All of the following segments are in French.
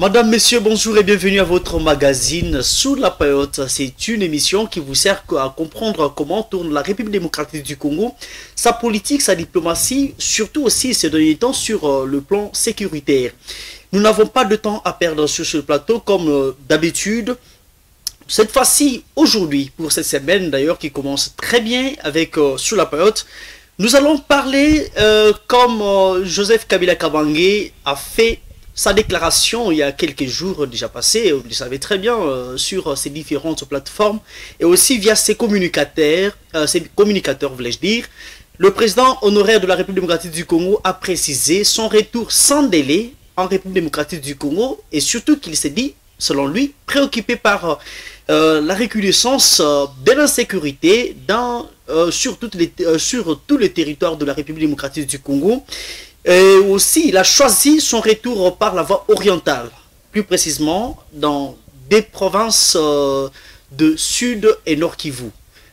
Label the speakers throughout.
Speaker 1: Madame, Messieurs, bonjour et bienvenue à votre magazine Sous la Payotte. C'est une émission qui vous sert à comprendre comment tourne la République démocratique du Congo, sa politique, sa diplomatie, surtout aussi ces derniers temps sur le plan sécuritaire. Nous n'avons pas de temps à perdre sur ce plateau comme d'habitude. Cette fois-ci, aujourd'hui, pour cette semaine d'ailleurs qui commence très bien avec Sous la Payotte, nous allons parler comme Joseph Kabila Kabange a fait sa déclaration il y a quelques jours déjà passé, vous le savez très bien, sur ces différentes plateformes et aussi via ses communicateurs, voulais-je dire. Le président honoraire de la République démocratique du Congo a précisé son retour sans délai en République démocratique du Congo et surtout qu'il s'est dit, selon lui, préoccupé par la recrudescence de l'insécurité sur tout le territoire de la République démocratique du Congo. Et aussi, il a choisi son retour par la voie orientale, plus précisément dans des provinces de Sud et Nord Kivu.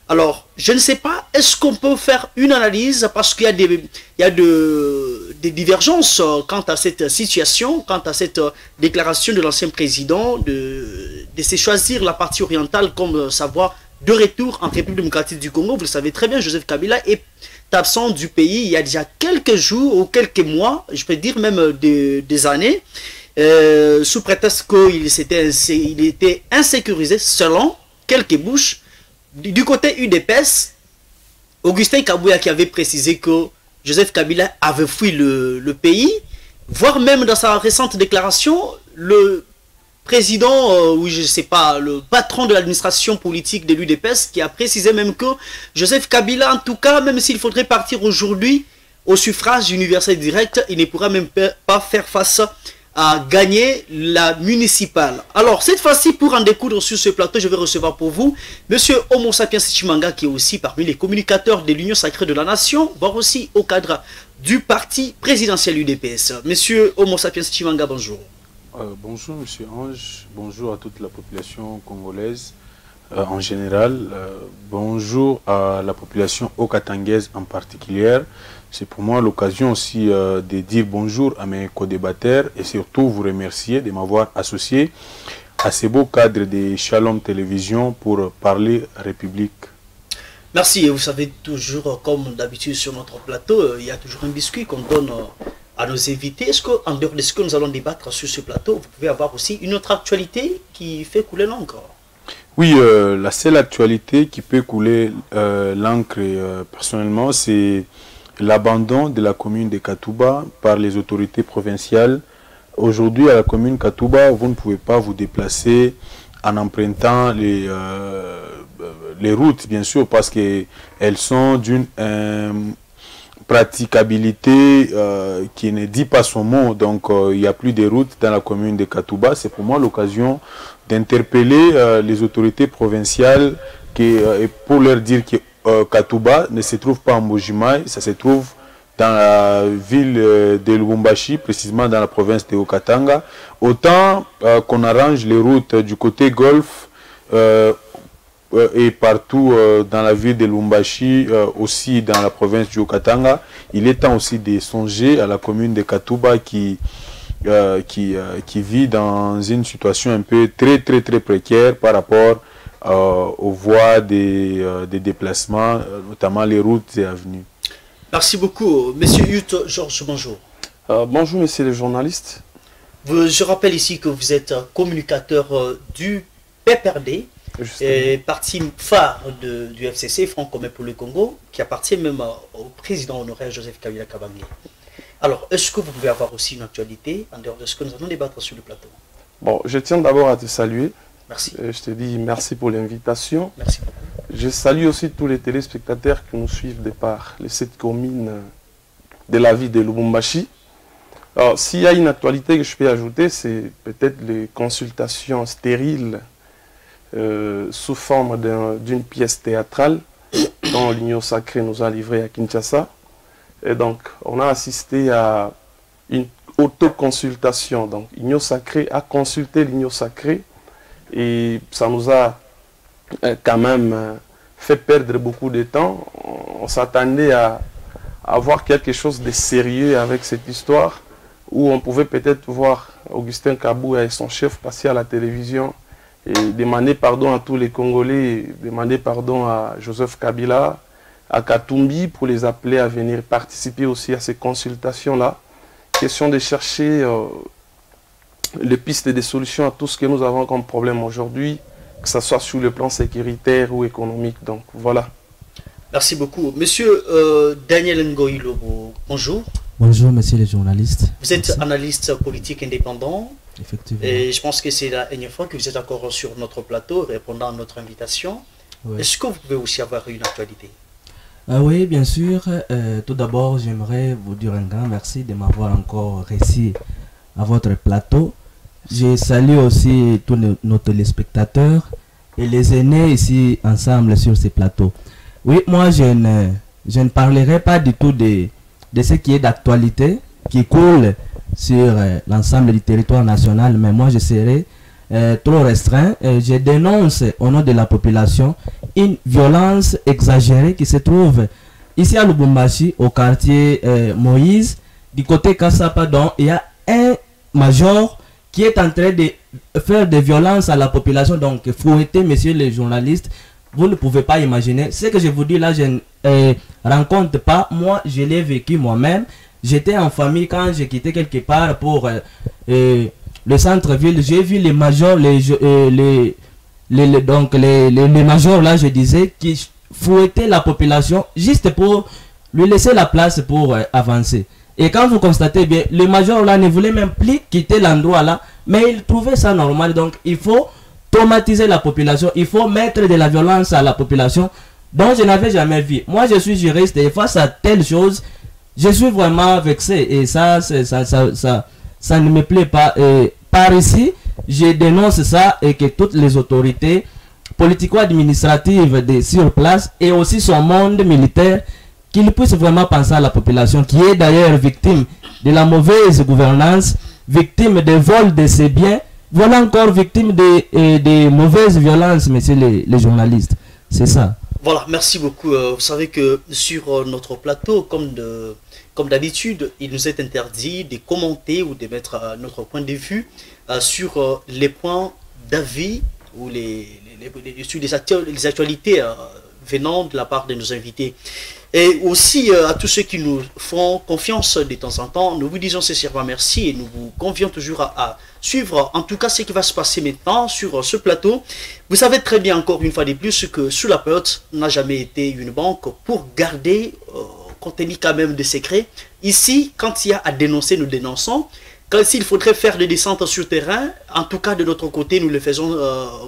Speaker 1: Alors, je ne sais pas, est-ce qu'on peut faire une analyse parce qu'il y a des divergences quant à cette situation, quant à cette déclaration de l'ancien président de se choisir la partie orientale comme sa voie de retour en République démocratique du Congo. Vous le savez très bien, Joseph Kabila est absent du pays il y a déjà quelques jours ou quelques mois, je peux dire même des années, sous prétexte qu'il était insécurisé selon quelques bouches. Du côté UDPS, Augustin Kabouya qui avait précisé que Joseph Kabila avait fui le pays, voire même dans sa récente déclaration, le président, oui je sais pas, le patron de l'administration politique de l'UDPS qui a précisé même que Joseph Kabila, en tout cas, même s'il faudrait partir aujourd'hui au suffrage universel direct, il ne pourra même pas faire face à gagner la municipale. Alors, cette fois-ci, pour en découdre sur ce plateau, je vais recevoir pour vous Monsieur Homo Sapiens Chimanga, qui est aussi parmi les communicateurs de l'Union Sacrée de la Nation, voire aussi au cadre du parti présidentiel UDPS. Monsieur Homo Sapiens Chimanga, bonjour.
Speaker 2: Bonjour Monsieur Ange, bonjour à toute la population congolaise en général, bonjour à la population okatangaise en particulier. C'est pour moi l'occasion aussi de dire bonjour à mes co-débatteurs et surtout vous remercier de m'avoir associé à ce beau cadre de Shalom Télévision pour parler République.
Speaker 1: Merci, et vous savez toujours comme d'habitude sur notre plateau, il y a toujours un biscuit qu'on donne à nos invités. Est-ce qu'en dehors de ce que nous allons débattre sur ce plateau, vous pouvez avoir aussi une autre actualité qui fait couler l'encre?
Speaker 2: Oui, la seule actualité qui peut couler l'encre personnellement, c'est l'abandon de la commune de Katouba par les autorités provinciales. Aujourd'hui, à la commune Katouba, vous ne pouvez pas vous déplacer en empruntant les routes, bien sûr, parce qu'elles sont d'une praticabilité qui ne dit pas son mot. Donc il n'y a plus de routes dans la commune de Katouba. C'est pour moi l'occasion d'interpeller les autorités provinciales pour leur dire que Katouba ne se trouve pas en Mbuji-Mayi, ça se trouve dans la ville de Lubumbashi, précisément dans la province de Haut-Katanga. Autant qu'on arrange les routes du côté Golfe et partout dans la ville de Lubumbashi, aussi dans la province du Haut-Katanga, il est temps aussi de songer à la commune de Katouba qui vit dans une situation un peu très précaire par rapport aux voies des déplacements, notamment les routes et avenues.
Speaker 1: Merci beaucoup. Monsieur Youth Georges, bonjour.
Speaker 3: Bonjour, monsieur le journaliste.
Speaker 1: Je rappelle ici que vous êtes communicateur du PPRD, parti phare du FCC, Front commun pour le Congo, qui appartient même au président honoraire Joseph Kabila Kabange. Alors, est-ce que vous pouvez avoir aussi une actualité en dehors de ce que nous allons débattre sur le plateau?
Speaker 3: Bon, je tiens d'abord à te saluer.
Speaker 1: Merci.
Speaker 3: Je te dis merci pour l'invitation.
Speaker 1: Merci.
Speaker 3: Je salue aussi tous les téléspectateurs qui nous suivent de par les 7 communes de la ville de Lubumbashi. Alors, s'il y a une actualité que je peux ajouter, c'est peut-être les consultations stériles sous forme d'une pièce théâtrale dont l'Union Sacrée nous a livré à Kinshasa. Et donc, on a assisté à une autoconsultation. Donc, l'Union Sacrée a consulté l'Union Sacrée et ça nous a quand même fait perdre beaucoup de temps. On s'attendait à avoir quelque chose de sérieux avec cette histoire où on pouvait peut-être voir Augustin Kabou et son chef passer à la télévision et demander pardon à tous les Congolais, demander pardon à Joseph Kabila, à Katumbi pour les appeler à venir participer aussi à ces consultations-là. Question de chercher les pistes et des solutions à tout ce que nous avons comme problème aujourd'hui, que ce soit sur le plan sécuritaire ou économique. Donc voilà.
Speaker 1: Merci beaucoup. Monsieur Daniel Ngoïlobo, bonjour.
Speaker 4: Bonjour, messieurs les journalistes.
Speaker 1: Vous êtes analyste politique indépendant.
Speaker 4: Effectivement.
Speaker 1: Et je pense que c'est la dernière fois que vous êtes encore sur notre plateau, répondant à notre invitation. Oui. Est-ce que vous pouvez aussi avoir une actualité?
Speaker 4: Oui, bien sûr. Tout d'abord, j'aimerais vous dire un grand merci de m'avoir encore reçu à votre plateau. Je salue aussi tous nos téléspectateurs et les aînés ici ensemble sur ces plateaux. Oui, moi, je ne parlerai pas du tout de ce qui est d'actualité, qui coule sur l'ensemble du territoire national, mais moi je serai trop restreint. Je dénonce au nom de la population une violence exagérée qui se trouve ici à Lubumbashi, au quartier Moïse, du côté Kassapa. Donc il y a un major qui est en train de faire des violences à la population. Donc fouettez, messieurs les journalistes, vous ne pouvez pas imaginer. Ce que je vous dis là, je ne rencontre pas. Moi, je l'ai vécu moi-même. J'étais en famille quand j'ai quitté quelque part pour le centre-ville. J'ai vu les majors, les majors là, je disais, qui fouettaient la population juste pour lui laisser la place pour avancer. Et quand vous constatez bien, le major là ne voulait même plus quitter l'endroit là, mais il trouvait ça normal. Donc il faut traumatiser la population, il faut mettre de la violence à la population dont je n'avais jamais vu. Moi je suis juriste et face à telle chose, je suis vraiment vexé et ça ne me plaît pas. Et par ici, je dénonce ça et que toutes les autorités politico-administratives sur place et aussi son monde militaire, qu'ils puissent vraiment penser à la population qui est d'ailleurs victime de la mauvaise gouvernance, victime des vols de ses biens. Voilà encore victime de mauvaises violences, messieurs les journalistes. C'est ça.
Speaker 1: Voilà, merci beaucoup. Vous savez que sur notre plateau, comme d'habitude, il nous est interdit de commenter ou de mettre notre point de vue sur les points d'avis ou sur les actualités venant de la part de nos invités. Et aussi à tous ceux qui nous font confiance de temps en temps, nous vous disons sincèrement merci et nous vous convions toujours à suivre en tout cas ce qui va se passer maintenant sur ce plateau. Vous savez très bien encore une fois de plus que Sous la Pelote n'a jamais été une banque pour garder contenu quand même des secrets. Ici, quand il y a à dénoncer, nous dénonçons. Quand s'il faudrait faire des descentes sur terrain, en tout cas de notre côté, nous le faisons,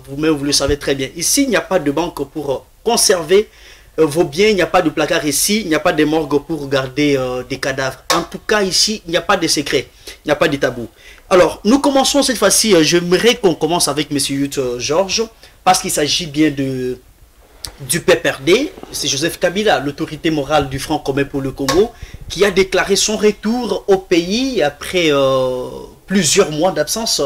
Speaker 1: vous-même vous le savez très bien. Ici, il n'y a pas de banque pour conserver vos biens, il n'y a pas de placard ici, il n'y a pas de morgue pour garder des cadavres. En tout cas, ici, il n'y a pas de secret, il n'y a pas de tabou. Alors, nous commençons cette fois-ci, j'aimerais qu'on commence avec M. Youth Georges, parce qu'il s'agit bien du PPRD, c'est Joseph Kabila, l'autorité morale du Front commun pour le Congo, qui a déclaré son retour au pays après plusieurs mois d'absence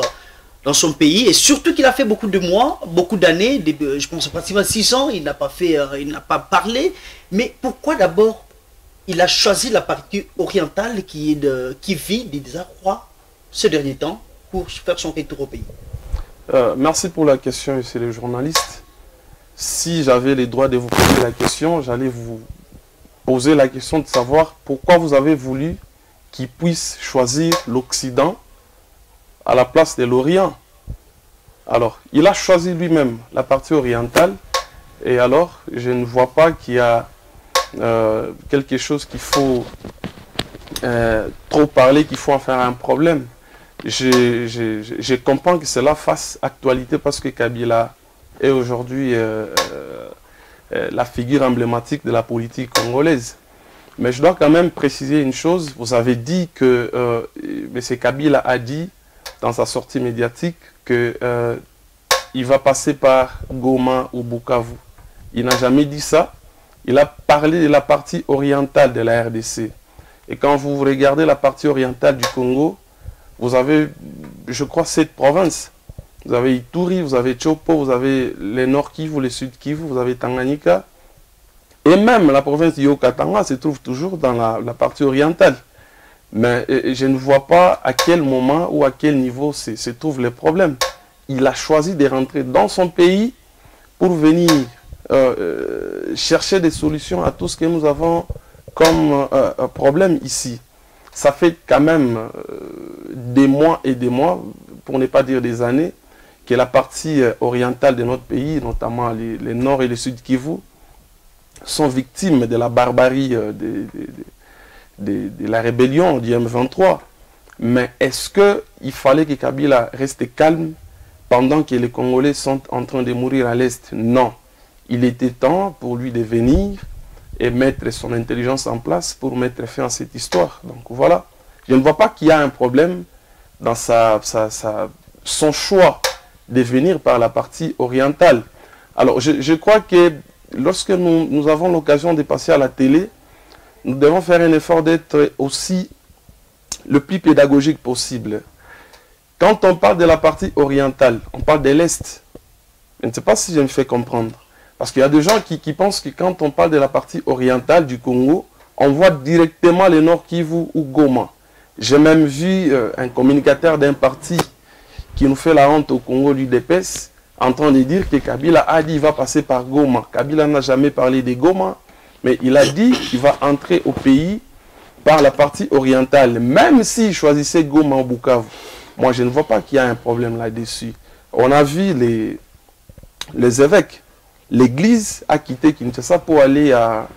Speaker 1: dans son pays, et surtout qu'il a fait beaucoup de mois, beaucoup d'années, je pense pratiquement 6 ans, il n'a pas parlé. Mais pourquoi d'abord il a choisi la partie orientale qui vit des désarrois ce dernier temps pour faire son retour au pays?
Speaker 3: Merci pour la question, monsieur le journaliste. Si j'avais les droits de vous poser la question, j'allais vous poser la question de savoir pourquoi vous avez voulu qu'il puisse choisir l'Occident à la place de l'Orient. Alors, il a choisi lui-même la partie orientale, et alors, je ne vois pas qu'il y a quelque chose qu'il faut trop parler, qu'il faut en faire un problème. Je comprends que cela fasse actualité parce que Kabila est aujourd'hui la figure emblématique de la politique congolaise. Mais je dois quand même préciser une chose. Vous avez dit que M. Kabila a dit dans sa sortie médiatique qu'il va passer par Goma ou Bukavu. Il n'a jamais dit ça. Il a parlé de la partie orientale de la RDC. Et quand vous regardez la partie orientale du Congo, vous avez, je crois, 7 provinces. Vous avez Ituri, vous avez Chopo, vous avez les Nord Kivu, les Sud Kivu, vous avez Tanganyika. Et même la province de Yokatanga se trouve toujours dans la partie orientale. Mais je ne vois pas à quel moment ou à quel niveau se trouvent les problèmes. Il a choisi de rentrer dans son pays pour venir chercher des solutions à tout ce que nous avons comme problème ici. Ça fait quand même des mois et des mois, pour ne pas dire des années, que la partie orientale de notre pays, notamment les nord et le sud Kivu, sont victimes de la barbarie de la rébellion du M23. Mais est-ce qu'il fallait que Kabila reste calme pendant que les Congolais sont en train de mourir à l'Est? Non. Il était temps pour lui de venir et mettre son intelligence en place pour mettre fin à cette histoire. Donc voilà. Je ne vois pas qu'il y a un problème dans son choix de venir par la partie orientale. Alors je crois que lorsque nous avons l'occasion de passer à la télé, nous devons faire un effort d'être aussi le plus pédagogique possible. Quand on parle de la partie orientale, on parle de l'Est. Je ne sais pas si je me fais comprendre. Parce qu'il y a des gens qui pensent que quand on parle de la partie orientale du Congo, on voit directement le Nord Kivu ou Goma. J'ai même vu un communicateur d'un parti qui nous fait la honte au Congo, l'UDPS, en train de dire que Kabila a dit qu'il va passer par Goma. Kabila n'a jamais parlé de Goma, mais il a dit qu'il va entrer au pays par la partie orientale, même s'il choisissait Goma ou Bukavu. Moi, je ne vois pas qu'il y a un problème là-dessus. On a vu les évêques. L'église a quitté Kinshasa pour aller à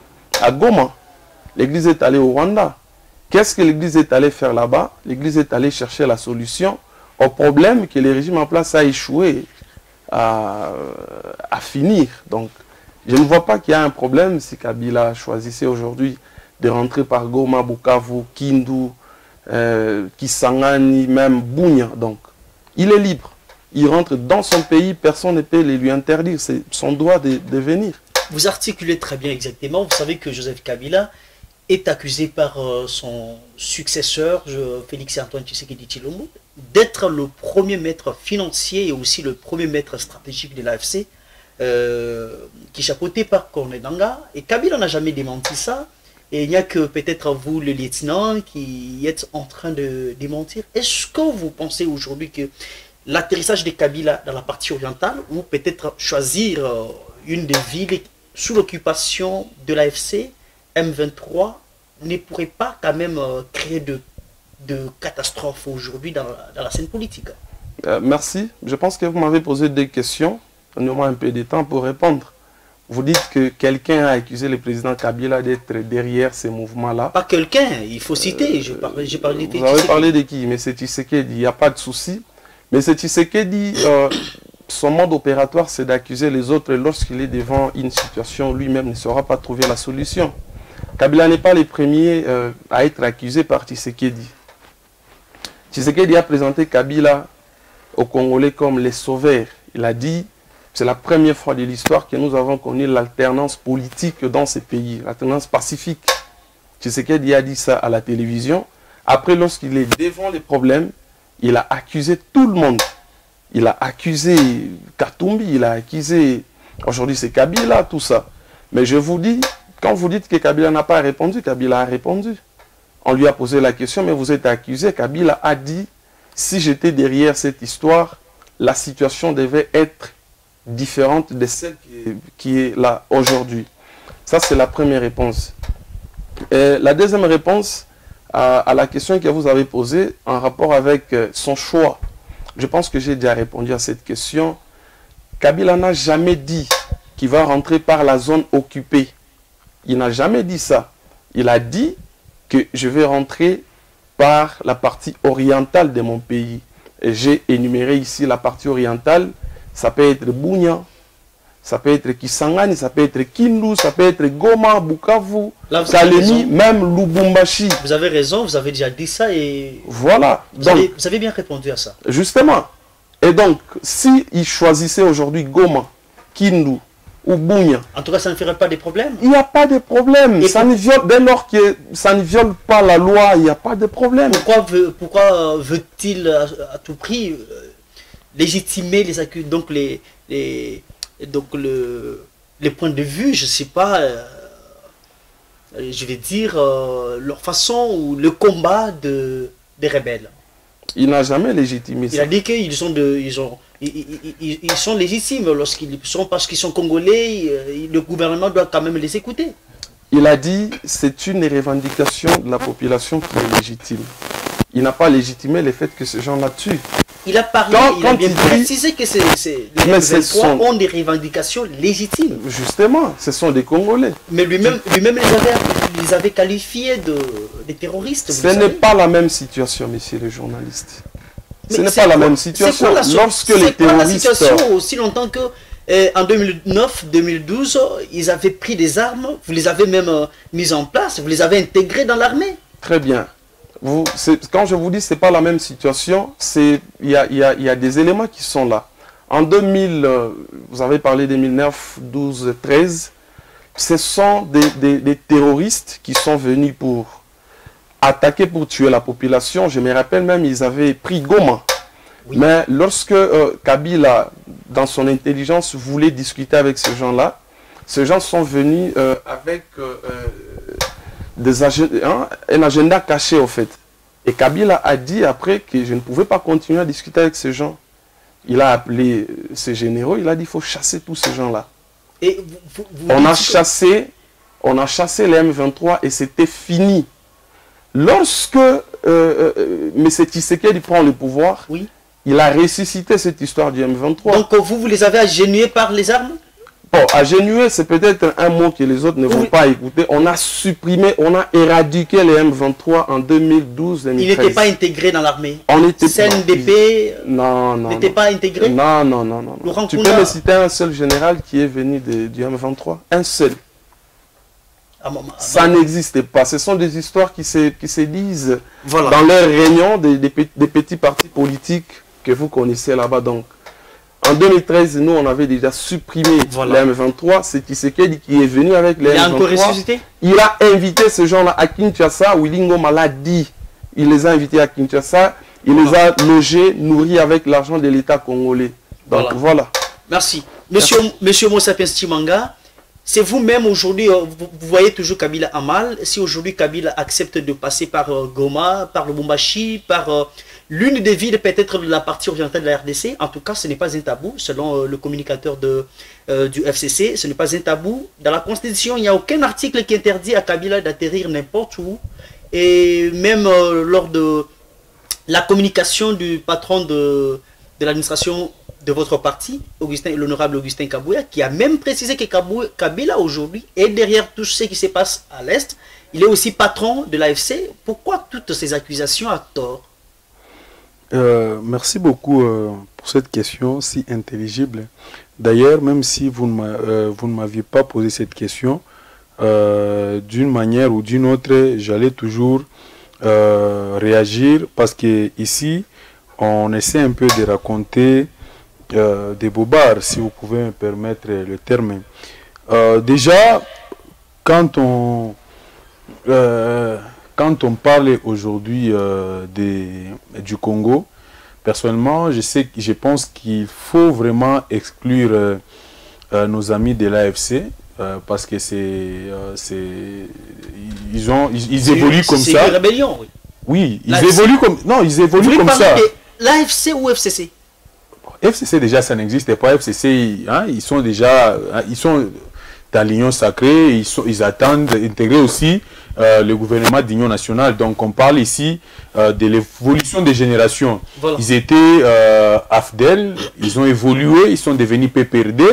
Speaker 3: Goma. L'église est allée au Rwanda. Qu'est-ce que l'église est allée faire là-bas? L'église est allée chercher la solution au problème que le régime en place a échoué à finir. Donc, je ne vois pas qu'il y a un problème si Kabila choisissait aujourd'hui de rentrer par Goma, Bukavu, Kindu, Kisangani, même Bunia. Donc, il est libre. Il rentre dans son pays, personne ne peut lui interdire. C'est son droit de venir.
Speaker 1: Vous articulez très bien exactement. Vous savez que Joseph Kabila est accusé par son successeur, Félix Antoine Tshisekedi Tshilombo, d'être le premier maître financier et aussi le premier maître stratégique de l'AFC, qui est chapeauté par Corneille Nangaa. Et Kabila n'a jamais démenti ça. Et il n'y a que peut-être vous, le lieutenant, qui êtes en train de démentir. Est-ce que vous pensez aujourd'hui que l'atterrissage de Kabila dans la partie orientale, ou peut-être choisir une des villes sous l'occupation de l'AFC, M23, ne pourrait pas quand même créer de catastrophe aujourd'hui dans la scène politique?
Speaker 3: Merci. Je pense que vous m'avez posé des questions. Donnez-moi un peu de temps pour répondre. Vous dites que quelqu'un a accusé le président Kabila d'être derrière ces mouvements-là.
Speaker 1: Pas quelqu'un, il faut citer. J'ai parlé de
Speaker 3: Tshisekedi. Vous avez parlé de qui? Mais c'est Tshisekedi, il n'y a pas de souci. Mais c'est Tshisekedi, son mode opératoire, c'est d'accuser les autres lorsqu'il est devant une situation, lui-même ne saura pas trouver la solution. Kabila n'est pas le premier à être accusé par Tshisekedi. Tshisekedi a présenté Kabila aux Congolais comme les sauveurs. Il a dit, c'est la première fois de l'histoire que nous avons connu l'alternance politique dans ces pays, l'alternance pacifique. Tshisekedi a dit ça à la télévision. Après, lorsqu'il est devant les problèmes, il a accusé tout le monde. Il a accusé Katumbi, il a accusé... Aujourd'hui, c'est Kabila, tout ça. Mais je vous dis, quand vous dites que Kabila n'a pas répondu, Kabila a répondu. On lui a posé la question, mais vous êtes accusé. Kabila a dit, si j'étais derrière cette histoire, la situation devait être différente de celle qui est là aujourd'hui. Ça, c'est la première réponse. Et la deuxième réponse à la question que vous avez posée en rapport avec son choix. Je pense que j'ai déjà répondu à cette question. Kabila n'a jamais dit qu'il va rentrer par la zone occupée. Il n'a jamais dit ça. Il a dit que je vais rentrer par la partie orientale de mon pays. Et j'ai énuméré ici la partie orientale. Ça peut être Bunia, ça peut être Kisangani, ça peut être Kindu, ça peut être Goma, Bukavu, Kalemi, même Lubumbashi.
Speaker 1: Vous avez raison, vous avez déjà dit ça et...
Speaker 3: Voilà.
Speaker 1: Vous avez bien répondu à ça.
Speaker 3: Justement. Et donc, s'il choisissait aujourd'hui Goma, Kindu ou Bunia...
Speaker 1: En tout cas, ça ne ferait pas de problème.
Speaker 3: Il n'y a pas de problème. Ça ne viole, dès lors que ça ne viole pas la loi, il n'y a pas de problème.
Speaker 1: Pourquoi veut-il à tout prix légitimer les accus, donc les points de vue, je ne sais pas, je vais dire, leur façon ou le combat des rebelles.
Speaker 3: Il n'a jamais légitimé
Speaker 1: Il
Speaker 3: ça.
Speaker 1: a dit qu'ils sont, ils sont légitimes lorsqu'ils sont, parce qu'ils sont congolais, le gouvernement doit quand même les écouter.
Speaker 3: Il a dit c'est une revendication de la population qui est légitime. Il n'a pas légitimé le fait que ces gens-là tuent.
Speaker 1: Il a parlé, il a bien précisé que les M23 ont des revendications légitimes.
Speaker 3: Justement, ce sont des Congolais.
Speaker 1: Mais lui-même les avait qualifiés de terroristes.
Speaker 3: Ce n'est pas la même situation, messieurs les journalistes. Ce n'est pas la même situation.
Speaker 1: Lorsque les terroristes... la situation aussi longtemps que en 2009-2012, ils avaient pris des armes, vous les avez même mises en place, vous les avez intégrées dans l'armée.
Speaker 3: Très bien. Quand je vous dis que ce n'est pas la même situation, il y a des éléments qui sont là. En 2000, vous avez parlé 2009, 12, 13, ce sont des terroristes qui sont venus pour attaquer, pour tuer la population. Je me rappelle même, ils avaient pris Goma. Oui. Mais lorsque Kabila, dans son intelligence, voulait discuter avec ces gens-là, ces gens sont venus avec un agenda caché, au fait. Et Kabila a dit après que je ne pouvais pas continuer à discuter avec ces gens. Il a appelé ses généraux, il a dit qu'il faut chasser tous ces gens-là.
Speaker 1: Et
Speaker 3: on a chassé les M23 et c'était fini. Lorsque M. Tshisekedi prend le pouvoir,
Speaker 1: oui,
Speaker 3: il a ressuscité cette histoire du M23.
Speaker 1: Donc vous les avez agenouillés par les armes?
Speaker 3: Bon, agenouiller, c'est peut-être un mot que les autres ne vont pas écouter. On a supprimé, on a éradiqué les M23 en 2012-2013.
Speaker 1: Ils n'étaient pas intégrés dans l'armée.
Speaker 3: On était
Speaker 1: CNDP
Speaker 3: n'était
Speaker 1: pas intégré.
Speaker 3: Non. Tu peux me citer un seul général qui est venu du M23? Un seul. Ça n'existe pas. Ce sont des histoires qui se disent dans leurs réunions des petits partis politiques que vous connaissez là-bas. Donc, en 2013, nous, on avait déjà supprimé les M23. C'est Tshisekedi qui est venu avec les M23.
Speaker 1: Il a encore ressuscité?
Speaker 3: Il a invité ces gens-là à Kinshasa. Willy Ngoma l'a dit. Il les a invités à Kinshasa. Il les a logés, nourris avec l'argent de l'État congolais. Donc, voilà.
Speaker 1: Merci. Monsieur Moussa Chimanga, c'est vous-même aujourd'hui, vous voyez toujours Kabila à mal. Si aujourd'hui Kabila accepte de passer par Goma, par Lubumbashi, par l'une des villes peut-être de la partie orientale de la RDC, en tout cas ce n'est pas un tabou, selon le communicateur du FCC, ce n'est pas un tabou. Dans la Constitution, il n'y a aucun article qui interdit à Kabila d'atterrir n'importe où. Et même lors de la communication du patron de l'administration de votre parti, l'honorable Augustin Kabouya, qui a même précisé que Kabila aujourd'hui est derrière tout ce qui se passe à l'Est. Il est aussi patron de l'AFC. Pourquoi toutes ces accusations à tort?
Speaker 2: Merci beaucoup pour cette question si intelligible. D'ailleurs, même si vous ne m'aviez pas posé cette question, d'une manière ou d'une autre, j'allais toujours réagir parce que ici, on essaie un peu de raconter des bobards, si vous pouvez me permettre le terme. Déjà, quand on parle aujourd'hui du Congo, personnellement, je pense qu'il faut vraiment exclure nos amis de l'AFC parce que ils évoluent comme ça.
Speaker 1: C'est une rébellion, oui.
Speaker 2: Oui, ils évoluent comme ça.
Speaker 1: L'AFC ou FCC?
Speaker 2: FCC déjà ça n'existe pas. FCC, hein, ils sont dans l'union sacrée, ils attendent d'intégrer aussi le gouvernement d'union nationale. Donc on parle ici de l'évolution des générations. Voilà. Ils étaient AFDEL, ils ont évolué, ils sont devenus PPRD.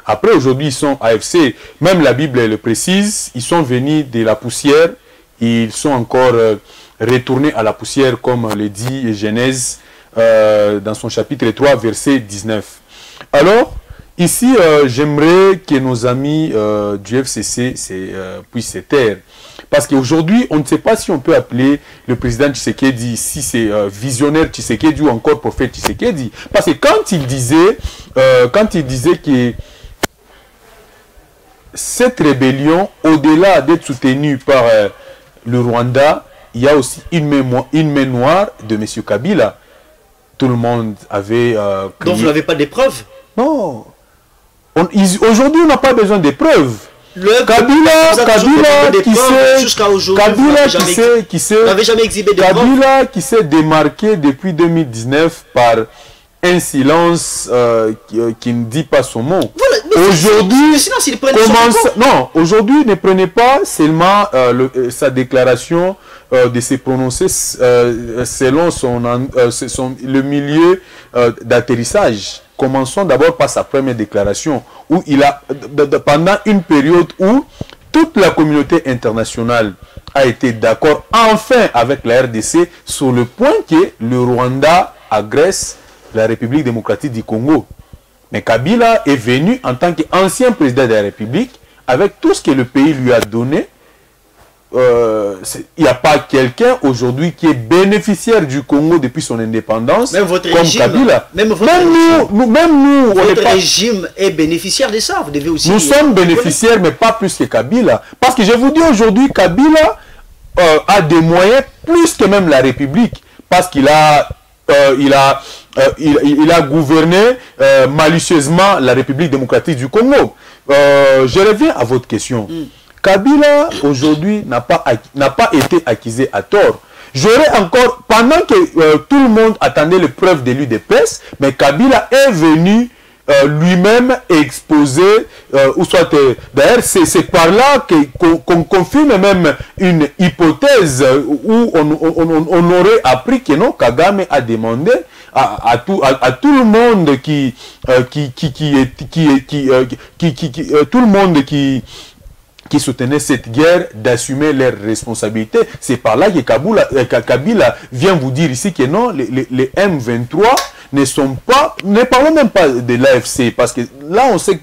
Speaker 2: Après aujourd'hui ils sont AFC. Même la Bible le précise, ils sont venus de la poussière, ils sont encore retournés à la poussière comme le dit Genèse dans son chapitre 3 verset 19. Alors ici j'aimerais que nos amis du FCC puissent se taire parce qu'aujourd'hui on ne sait pas si on peut appeler le président Tshisekedi si c'est visionnaire Tshisekedi ou encore prophète Tshisekedi, parce que quand il disait que cette rébellion, au-delà d'être soutenue par le Rwanda, il y a aussi une main noire de M. Kabila. Tout le monde avait crié.
Speaker 1: Donc vous n'avez pas des preuves?
Speaker 2: Non. Aujourd'hui, on n'a pas besoin de preuves. Kabila qui s'est démarqué depuis 2019 par un silence qui ne dit pas son mot. Voilà, aujourd'hui, ne prenez pas seulement sa déclaration de se prononcer selon le milieu d'atterrissage. Commençons d'abord par sa première déclaration, où il a, pendant une période où toute la communauté internationale a été d'accord enfin avec la RDC sur le point que le Rwanda agresse la République démocratique du Congo. Mais Kabila est venu en tant qu'ancien président de la République avec tout ce que le pays lui a donné. Il n'y a pas quelqu'un aujourd'hui qui est bénéficiaire du Congo depuis son indépendance comme Kabila.
Speaker 1: Même nous, votre régime est bénéficiaire de ça. Vous devez aussi.
Speaker 2: Nous sommes bénéficiaires, mais pas plus que Kabila. Parce que je vous dis aujourd'hui, Kabila a des moyens plus que même la République, parce qu'il a gouverné malicieusement la République démocratique du Congo. Je reviens à votre question. Kabila, aujourd'hui, n'a pas été accusé à tort. J'aurais encore, pendant que tout le monde attendait les preuves de l'UDPS, mais Kabila est venu lui-même exposer, ou soit, d'ailleurs, c'est par là qu'on confirme même une hypothèse où on aurait appris que non, Kagame a demandé à tout le monde tout le monde qui soutenaient cette guerre d'assumer leurs responsabilités. C'est par là que Kabila vient vous dire ici que non, les M23 ne sont pas, ne parlons même pas de l'AFC, parce que là on sait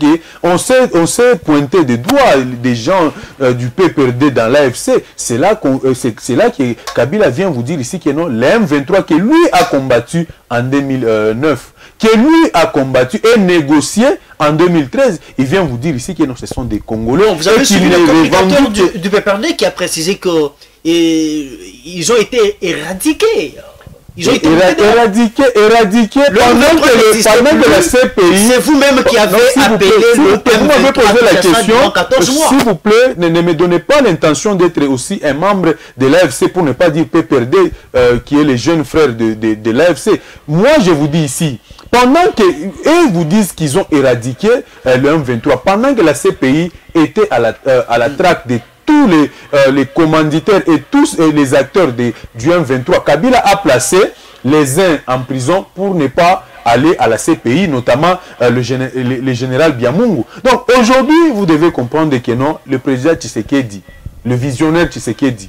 Speaker 2: pointer des doigts des gens du PPRD dans l'AFC. C'est là que Kabila vient vous dire ici que non, les M23 que lui a combattu en 2009, que lui a combattu et négocié en 2013, il vient vous dire ici que non, ce sont des Congolais.
Speaker 1: Vous avez suivi le communicateur du PPRD qui a précisé qu'ils ont été éradiqués.
Speaker 2: Ils ont été éradiqués pendant que la CPI...
Speaker 1: C'est vous-même qui avez appelé le M23
Speaker 2: s'il vous plaît, ne me donnez pas l'intention d'être aussi un membre de l'AFC, pour ne pas dire PPRD, qui est le jeune frère de l'AFC. Moi, je vous dis ici, pendant que eux vous disent qu'ils ont éradiqué le M23, pendant que la CPI était à la traque de tous les commanditaires et tous les acteurs du M23, Kabila a placé les uns en prison pour ne pas aller à la CPI, notamment le général Biamungu. Donc aujourd'hui, vous devez comprendre que non, le président Tshisekedi, le visionnaire Tshisekedi,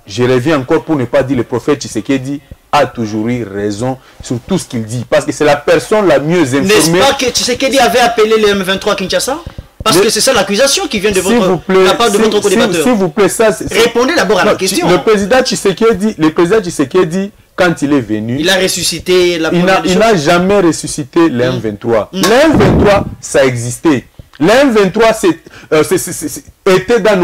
Speaker 2: je reviens encore pour ne pas dire le prophète Tshisekedi, a toujours eu raison sur tout ce qu'il dit, parce que c'est la personne la mieux informée.
Speaker 1: N'est-ce pas que Tshisekedi avait appelé le M23 à Kinshasa? Parce que c'est ça l'accusation qui vient de la part de votre co-débatteur.
Speaker 2: S'il vous plaît, ça...
Speaker 1: Répondez d'abord à la question.
Speaker 2: Le président Tshisekedi, quand il est venu...
Speaker 1: Il a ressuscité la première
Speaker 2: Il n'a jamais ressuscité le M23. Le M23, ça existait. Le M23 était dans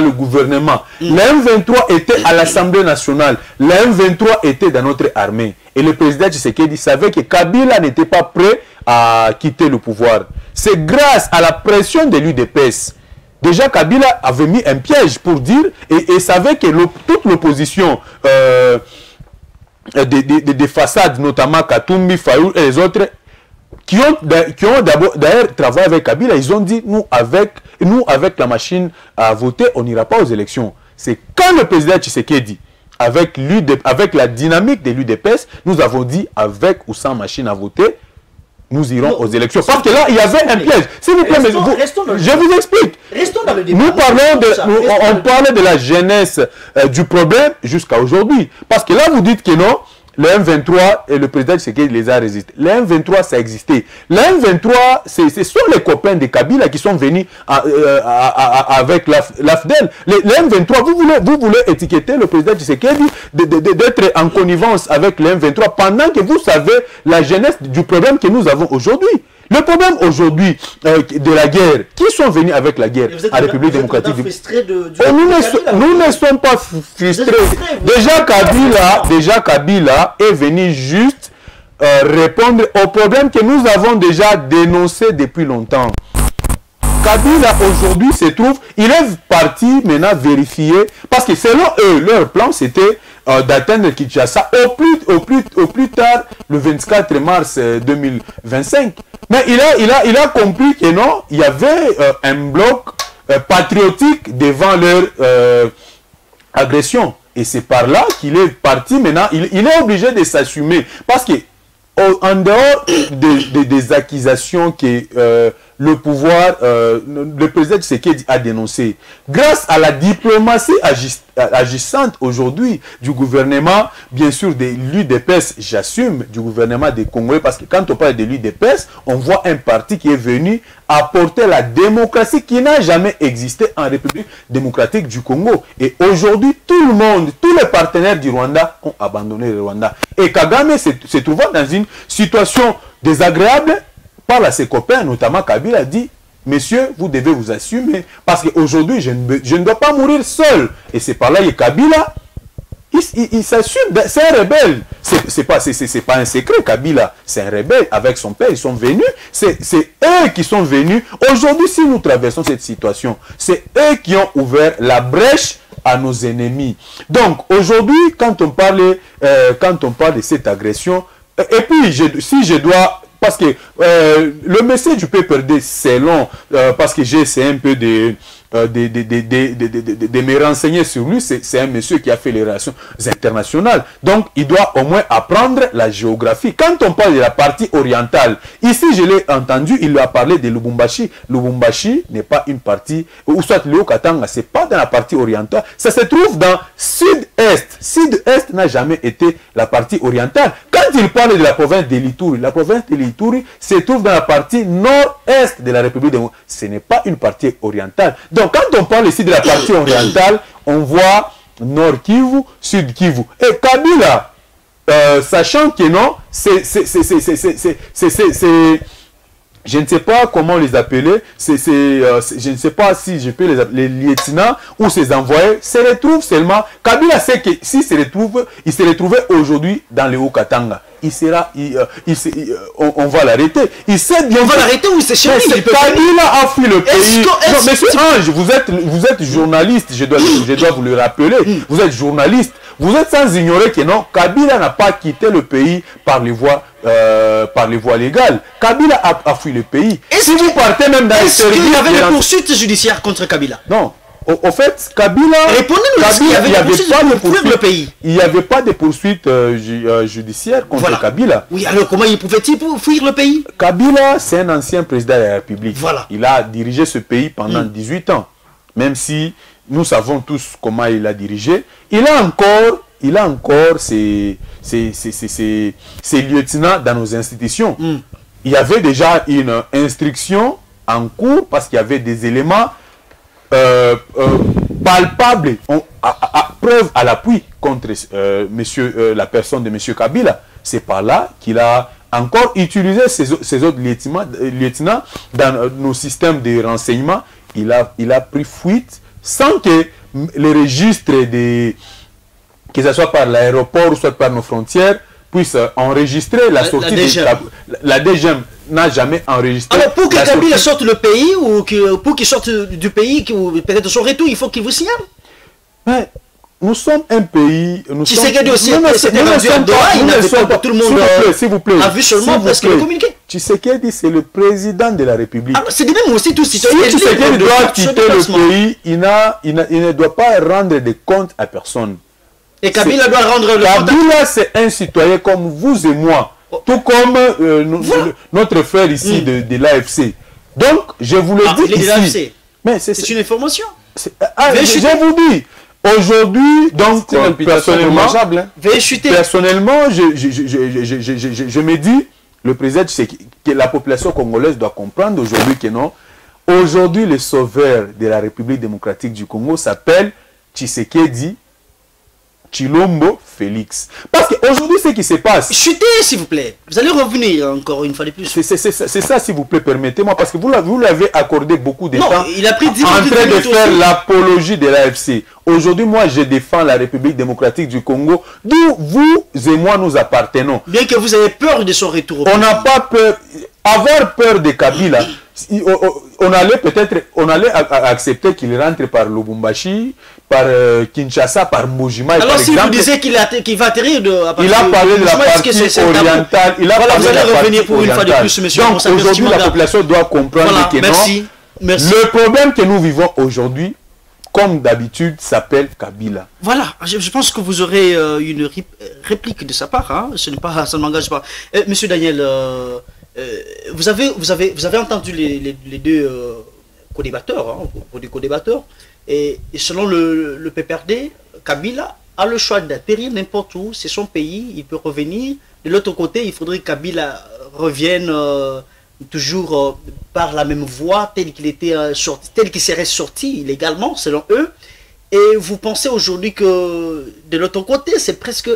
Speaker 2: le gouvernement. Le M23 était à l'Assemblée nationale. Le M23 était dans notre armée. Et le président Tshisekedi savait que Kabila n'était pas prêt à quitter le pouvoir. C'est grâce à la pression de l'UDPS. Déjà, Kabila avait mis un piège pour dire, et savait que toute l'opposition des façades, notamment Katumbi, Fayoul et les autres, qui ont d'ailleurs travaillé avec Kabila, ils ont dit, nous avec la machine à voter, on n'ira pas aux élections. C'est quand le président Tshisekedi, avec la dynamique de l'UDPS, nous avons dit, avec ou sans machine à voter, nous irons aux élections. Parce que là, il y avait un piège. S'il vous plaît, je vous explique.
Speaker 1: Restons dans le débat.
Speaker 2: On parlait de la jeunesse du problème jusqu'à aujourd'hui. Parce que là, vous dites que non, le M23 et le président Tshisekedi les a résistés. Le M23, ça existait. Le M23, ce sont les copains de Kabila qui sont venus avec l'AFDEL. Le M23, vous voulez étiqueter le président Tshisekedi d'être en connivence avec le M23 pendant que vous savez la genèse du problème que nous avons aujourd'hui. Le problème aujourd'hui de la guerre, qui sont venus avec la guerre à la République démocratique du Congo? Nous ne sommes pas frustrés. Déjà Kabila est venu juste répondre aux problèmes que nous avons déjà dénoncés depuis longtemps. Kabila aujourd'hui se trouve, il est parti maintenant vérifier, parce que selon eux, leur plan c'était d'atteindre Kinshasa au plus tard le 24 mars 2025. Mais il a compris que non, il y avait un bloc patriotique devant leur agression. Et c'est par là qu'il est parti maintenant. Il est obligé de s'assumer. Parce que en dehors des accusations que le pouvoir, le président Tshisekedi a dénoncé, grâce à la diplomatie agissante aujourd'hui du gouvernement, bien sûr de l'UDPS, j'assume, du gouvernement des Congolais, parce que quand on parle de l'UDPS, on voit un parti qui est venu apporter la démocratie qui n'a jamais existé en République démocratique du Congo. Et aujourd'hui, tout le monde, tous les partenaires du Rwanda ont abandonné le Rwanda. Et Kagame se trouvant dans une situation désagréable, parle à ses copains, notamment Kabila, dit « Messieurs, vous devez vous assumer, parce qu'aujourd'hui, je ne dois pas mourir seul. » Et c'est par là que Kabila, il s'assume, c'est un rebelle. C'est pas un secret, Kabila, c'est un rebelle. Avec son père, ils sont venus, c'est eux qui sont venus. Aujourd'hui, si nous traversons cette situation, c'est eux qui ont ouvert la brèche à nos ennemis. Donc, aujourd'hui, quand on parle de cette agression, et puis, si je dois... Parce que le message du PPRD, c'est long, parce que j'ai essayé un peu de me renseigner sur lui. C'est un monsieur qui a fait les relations internationales. Donc, il doit au moins apprendre la géographie. Quand on parle de la partie orientale, ici, je l'ai entendu, il a parlé de Lubumbashi. Lubumbashi n'est pas une partie, ou soit le Haut-Katanga, c'est pas dans la partie orientale. Ça se trouve dans Sud-Est. Sud-Est n'a jamais été la partie orientale. Quand il parle de la province de l'Ituri, la province de l'Ituri se trouve dans la partie nord-est de la République de Congo. Ce n'est pas une partie orientale. Donc, quand on parle ici de la partie orientale, on voit Nord Kivu, Sud Kivu. Et Kabila, sachant que non, je ne sais pas comment les appeler, je ne sais pas si je peux les lieutenants ou ses envoyés se retrouvent seulement. Kabila sait que s'il se retrouve, il se retrouvait aujourd'hui dans le Haut-Katanga. On va l'arrêter. Il sait bien.
Speaker 1: On va l'arrêter ou c'est chez lui.
Speaker 2: Kabila a fui le pays. Non, monsieur Ange, vous êtes journaliste, je dois vous le rappeler. Vous êtes journaliste. Vous êtes sans ignorer que non, Kabila n'a pas quitté le pays par les voies légales. Kabila a fui le pays. Si vous partez même dans les services...
Speaker 1: Est-ce qu'il y avait des poursuites judiciaires contre Kabila?
Speaker 2: Non. Au fait, Kabila...
Speaker 1: Répondez-nous, est-ce qu'il y avait des poursuites pour fuir le pays?
Speaker 2: Il n'y avait pas de poursuites judiciaires contre Kabila.
Speaker 1: Oui, alors comment pouvait-il fuir le pays? Kabila,
Speaker 2: c'est un ancien président de la République.
Speaker 1: Voilà.
Speaker 2: Il a dirigé ce pays pendant 18 ans. Même si nous savons tous comment il a dirigé. Il a encore ses lieutenants dans nos institutions. Il y avait déjà une instruction en cours parce qu'il y avait des éléments palpables, preuve à l'appui contre la personne de M. Kabila. C'est par là qu'il a encore utilisé ces autres lieutenants dans nos systèmes de renseignement. Il a pris fuite sans que les registres que ce soit par l'aéroport ou soit par nos frontières, puissent enregistrer la sortie de la DGM n'a jamais enregistré.
Speaker 1: Alors pour que Kabila sorte le pays, ou pour qu'il sorte du pays, ou peut-être son retour, il faut qu'il vous signale.
Speaker 2: Mais nous sommes un pays...
Speaker 1: Tu sais qu'il y a aussi tout le monde
Speaker 2: s'il vous plaît,
Speaker 1: a vu seulement parce qu'il a communiqué.
Speaker 2: Tu sais qu'il dit c'est le président de la République.
Speaker 1: C'est de même aussi tout citoyen.
Speaker 2: Si tu sais qu'il doit quitter le pays, il ne doit pas rendre des comptes à personne.
Speaker 1: Et Kabila doit rendre le compte.
Speaker 2: Kabila, c'est un citoyen comme vous et moi. Tout comme notre frère ici de l'AFC. Donc, je vous le dis ici.
Speaker 1: Mais c'est une information.
Speaker 2: Je vous dis. Aujourd'hui, donc, personnellement, je me dis, le président, c'est que la population congolaise doit comprendre aujourd'hui que non. Aujourd'hui, le sauveur de la République démocratique du Congo s'appelle Tshisekedi Tshilombo Félix. Parce qu'aujourd'hui, ce qui se passe...
Speaker 1: Chutez, s'il vous plaît. Vous allez revenir encore une fois de plus.
Speaker 2: C'est ça, s'il vous plaît, permettez-moi. Parce que vous l'avez accordé beaucoup de temps
Speaker 1: il a pris 10
Speaker 2: en train de faire l'apologie de l'AFC. Aujourd'hui, moi, je défends la République démocratique du Congo, d'où vous et moi nous appartenons.
Speaker 1: Bien que vous avez peur de son retour.
Speaker 2: On n'a pas peur... avoir peur de Kabila, on allait accepter qu'il rentre par Lubumbashi, par Kinshasa, par Mujima.
Speaker 1: Alors
Speaker 2: par
Speaker 1: si
Speaker 2: exemple,
Speaker 1: vous disiez qu'il va atterrir
Speaker 2: il a parlé de la partie orientale. Il a
Speaker 1: voilà,
Speaker 2: parlé
Speaker 1: vous allez
Speaker 2: de la
Speaker 1: revenir
Speaker 2: partie
Speaker 1: pour une fois de
Speaker 2: orientale.
Speaker 1: plus, monsieur.
Speaker 2: Donc aujourd'hui, la population doit comprendre
Speaker 1: voilà,
Speaker 2: que
Speaker 1: merci.
Speaker 2: non.
Speaker 1: Merci.
Speaker 2: Le problème que nous vivons aujourd'hui, comme d'habitude, s'appelle Kabila.
Speaker 1: Voilà, je pense que vous aurez une réplique de sa part. Hein. Ce n'est pas, ça ne m'engage pas. Monsieur Daniel, vous avez entendu les deux co-débatteurs, hein, co-débatteurs, et selon le PPRD, Kabila a le choix d'atterrir n'importe où, c'est son pays, il peut revenir. De l'autre côté, il faudrait que Kabila revienne toujours par la même voie, tel qu'il était sorti, tel qu'il serait sorti illégalement, selon eux. Et vous pensez aujourd'hui que de l'autre côté, c'est presque...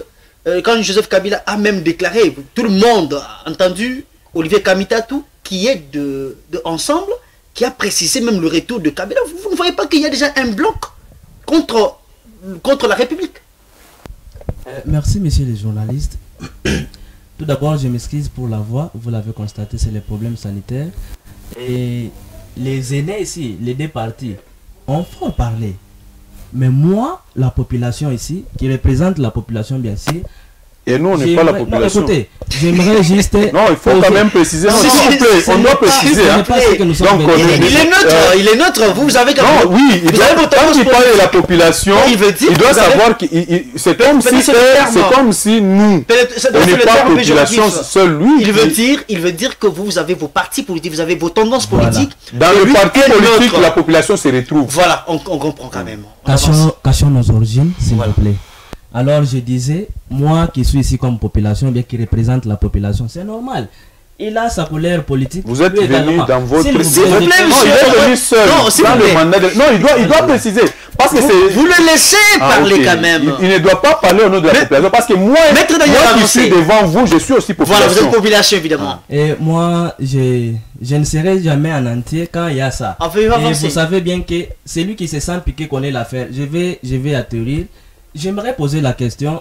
Speaker 1: quand Joseph Kabila a même déclaré, tout le monde a entendu Olivier Kamitatou, qui est de Ensemble, qui a précisé même le retour de Kabila. Vous ne voyez pas qu'il y a déjà un bloc contre la République?
Speaker 4: Merci, messieurs les journalistes. Tout d'abord, je m'excuse pour la voix. Vous l'avez constaté, c'est les problèmes sanitaires. Et les aînés ici, les deux partis, ont fort parlé. Mais moi, la population ici, qui représente la population bien sûr,
Speaker 2: et nous, on n'est pas la population.
Speaker 4: Non, écoutez, j'aimerais juste...
Speaker 2: non, il faut quand même préciser. Non, s'il vous plaît, on doit préciser. Hein.
Speaker 1: Il est neutre, vous avez quand même...
Speaker 2: Non, oui, quand il parle de la population, il doit savoir que c'est comme si nous, on n'est pas population seule. Lui,
Speaker 1: il veut dire que vous avez vos partis politiques, vous avez vos tendances politiques.
Speaker 2: Dans le parti politique, la population se retrouve.
Speaker 1: Voilà, on comprend quand même.
Speaker 4: Cachons nos origines, s'il vous plaît. Alors je disais, moi qui suis ici comme population, bien qui représente la population, c'est normal. Il a sa couleur politique.
Speaker 2: Vous êtes venu dans votre...
Speaker 1: S'il vous plaît,
Speaker 2: non, il est venu seul. Non, il doit préciser. Parce que
Speaker 1: vous le laissez parler quand même.
Speaker 2: Il ne doit pas parler au nom de la population. Parce que moi qui suis devant vous, je suis aussi population.
Speaker 1: Voilà, vous êtes population évidemment.
Speaker 4: Et moi, je ne serai jamais en entier quand il y a ça. Et vous savez bien que c'est lui qui se sent piqué qu'on ait l'affaire. Je vais atterrir. J'aimerais poser la question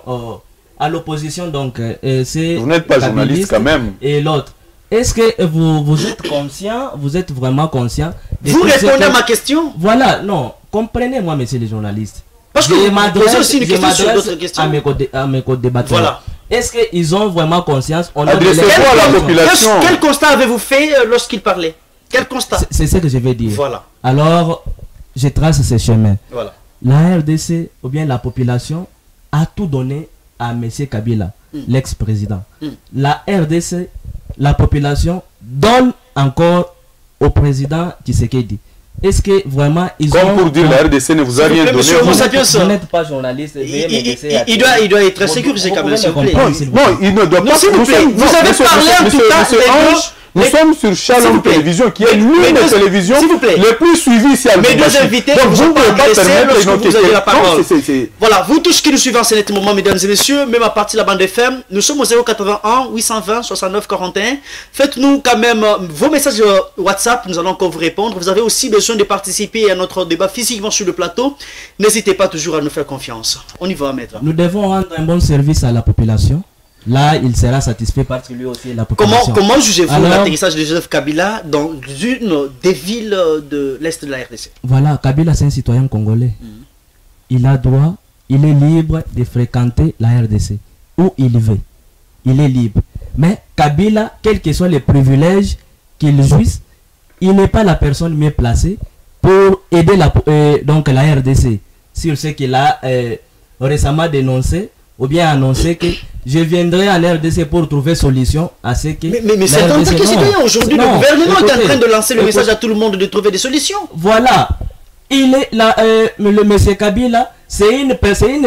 Speaker 4: à l'opposition, donc c'est...
Speaker 2: Vous n'êtes pas journaliste quand même.
Speaker 4: Et l'autre, est-ce que vous êtes conscient, vous êtes vraiment conscient?
Speaker 1: Vous répondez à ma question?
Speaker 4: Voilà, non, comprenez-moi, messieurs les journalistes.
Speaker 1: Parce que vous posez aussi une question sur d'autres questions.
Speaker 4: À mes co-débatteurs.
Speaker 1: Voilà.
Speaker 4: Est-ce qu'ils ont vraiment conscience?
Speaker 2: Adressez-vous à la population.
Speaker 1: Quel constat avez-vous fait lorsqu'il parlait? Quel constat?
Speaker 4: C'est ce que je vais dire.
Speaker 1: Voilà.
Speaker 4: Alors, je trace ce chemin.
Speaker 1: Voilà.
Speaker 4: La RDC ou bien la population a tout donné à M. Kabila, l'ex-président. La RDC, la population donne encore au président Tshisekedi. Est-ce que vraiment ils
Speaker 2: comme
Speaker 4: ont...
Speaker 2: pour dire la RDC ne vous a rien donné.
Speaker 4: Vous n'êtes pas journaliste.
Speaker 1: Il doit être sécurisé quand même.
Speaker 2: Non, il ne doit pas...
Speaker 1: Vous avez parlé en tout cas...
Speaker 2: Nous sommes sur Shalom Télévision, qui est l'une des télévisions les plus suivies ici à
Speaker 1: Mes deux invités, donc vous ne pouvez pas permettre que vous avez la parole. Voilà, vous tous qui nous suivez en ce moment, mesdames et messieurs, même à partir de la bande FM, nous sommes au 081 820 69 41. Faites-nous quand même vos messages WhatsApp, nous allons encore vous répondre. Vous avez aussi besoin de participer à notre débat physiquement sur le plateau. N'hésitez pas toujours à nous faire confiance. On y va, maître.
Speaker 4: Nous devons rendre un bon service à la population. Là, il sera satisfait parce que lui aussi la population.
Speaker 1: Comment jugez-vous l'atterrissage de Joseph Kabila dans une des villes de l'Est de la RDC? Voilà, Kabila c'est un citoyen congolais. Il a droit, il est libre de fréquenter la RDC où il veut. Il est libre. Mais Kabila, quels que soient les privilèges qu'il jouisse, il n'est pas la personne mieux placée pour aider donc la RDC sur ce qu'il a récemment dénoncé ou bien annoncé que je viendrai en RDC pour trouver solution à ce que... Mais c'est en tant que citoyen, aujourd'hui, le gouvernement est en train de lancer le message à tout le monde de trouver des solutions. Voilà. Il est là, le monsieur Kabila, c'est une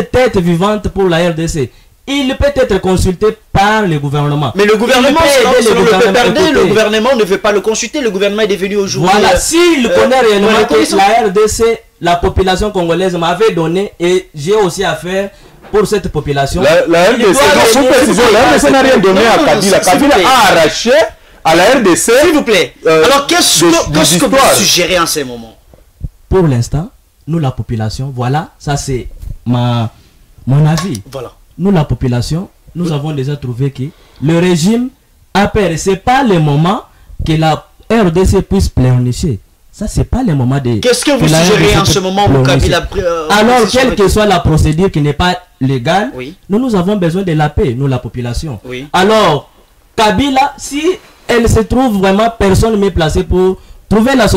Speaker 1: tête vivante pour la RDC. Il peut être consulté par le gouvernement. Mais le gouvernement, selon le PPRD, le gouvernement ne veut pas le consulter. Le gouvernement est devenu aujourd'hui... Voilà, s'il connaît réellement que la RDC, la population congolaise m'avait donné, et j'ai aussi affaire pour cette population. La RDC, la RDC n'a rien donné à Kabila. Kabila a arraché à la RDC. S'il vous plaît. Alors, qu'est-ce que vous suggérez en ces moments? Pour l'instant, nous, la population, voilà, ça c'est mon avis. Voilà. Nous, la population, nous avons déjà trouvé que le régime a peur. Ce n'est pas le moment
Speaker 4: que la RDC puisse pleurnicher. Ça, c'est pas le moment de...
Speaker 1: Qu'est-ce que vous suggérez en ce moment où Kabila...
Speaker 4: Alors, quelle que soit la procédure qui n'est pas légale,
Speaker 1: oui.
Speaker 4: nous avons besoin de la paix, nous, la population.
Speaker 1: Oui.
Speaker 4: Alors, Kabila, si elle se trouve vraiment personne mieux placé pour trouver la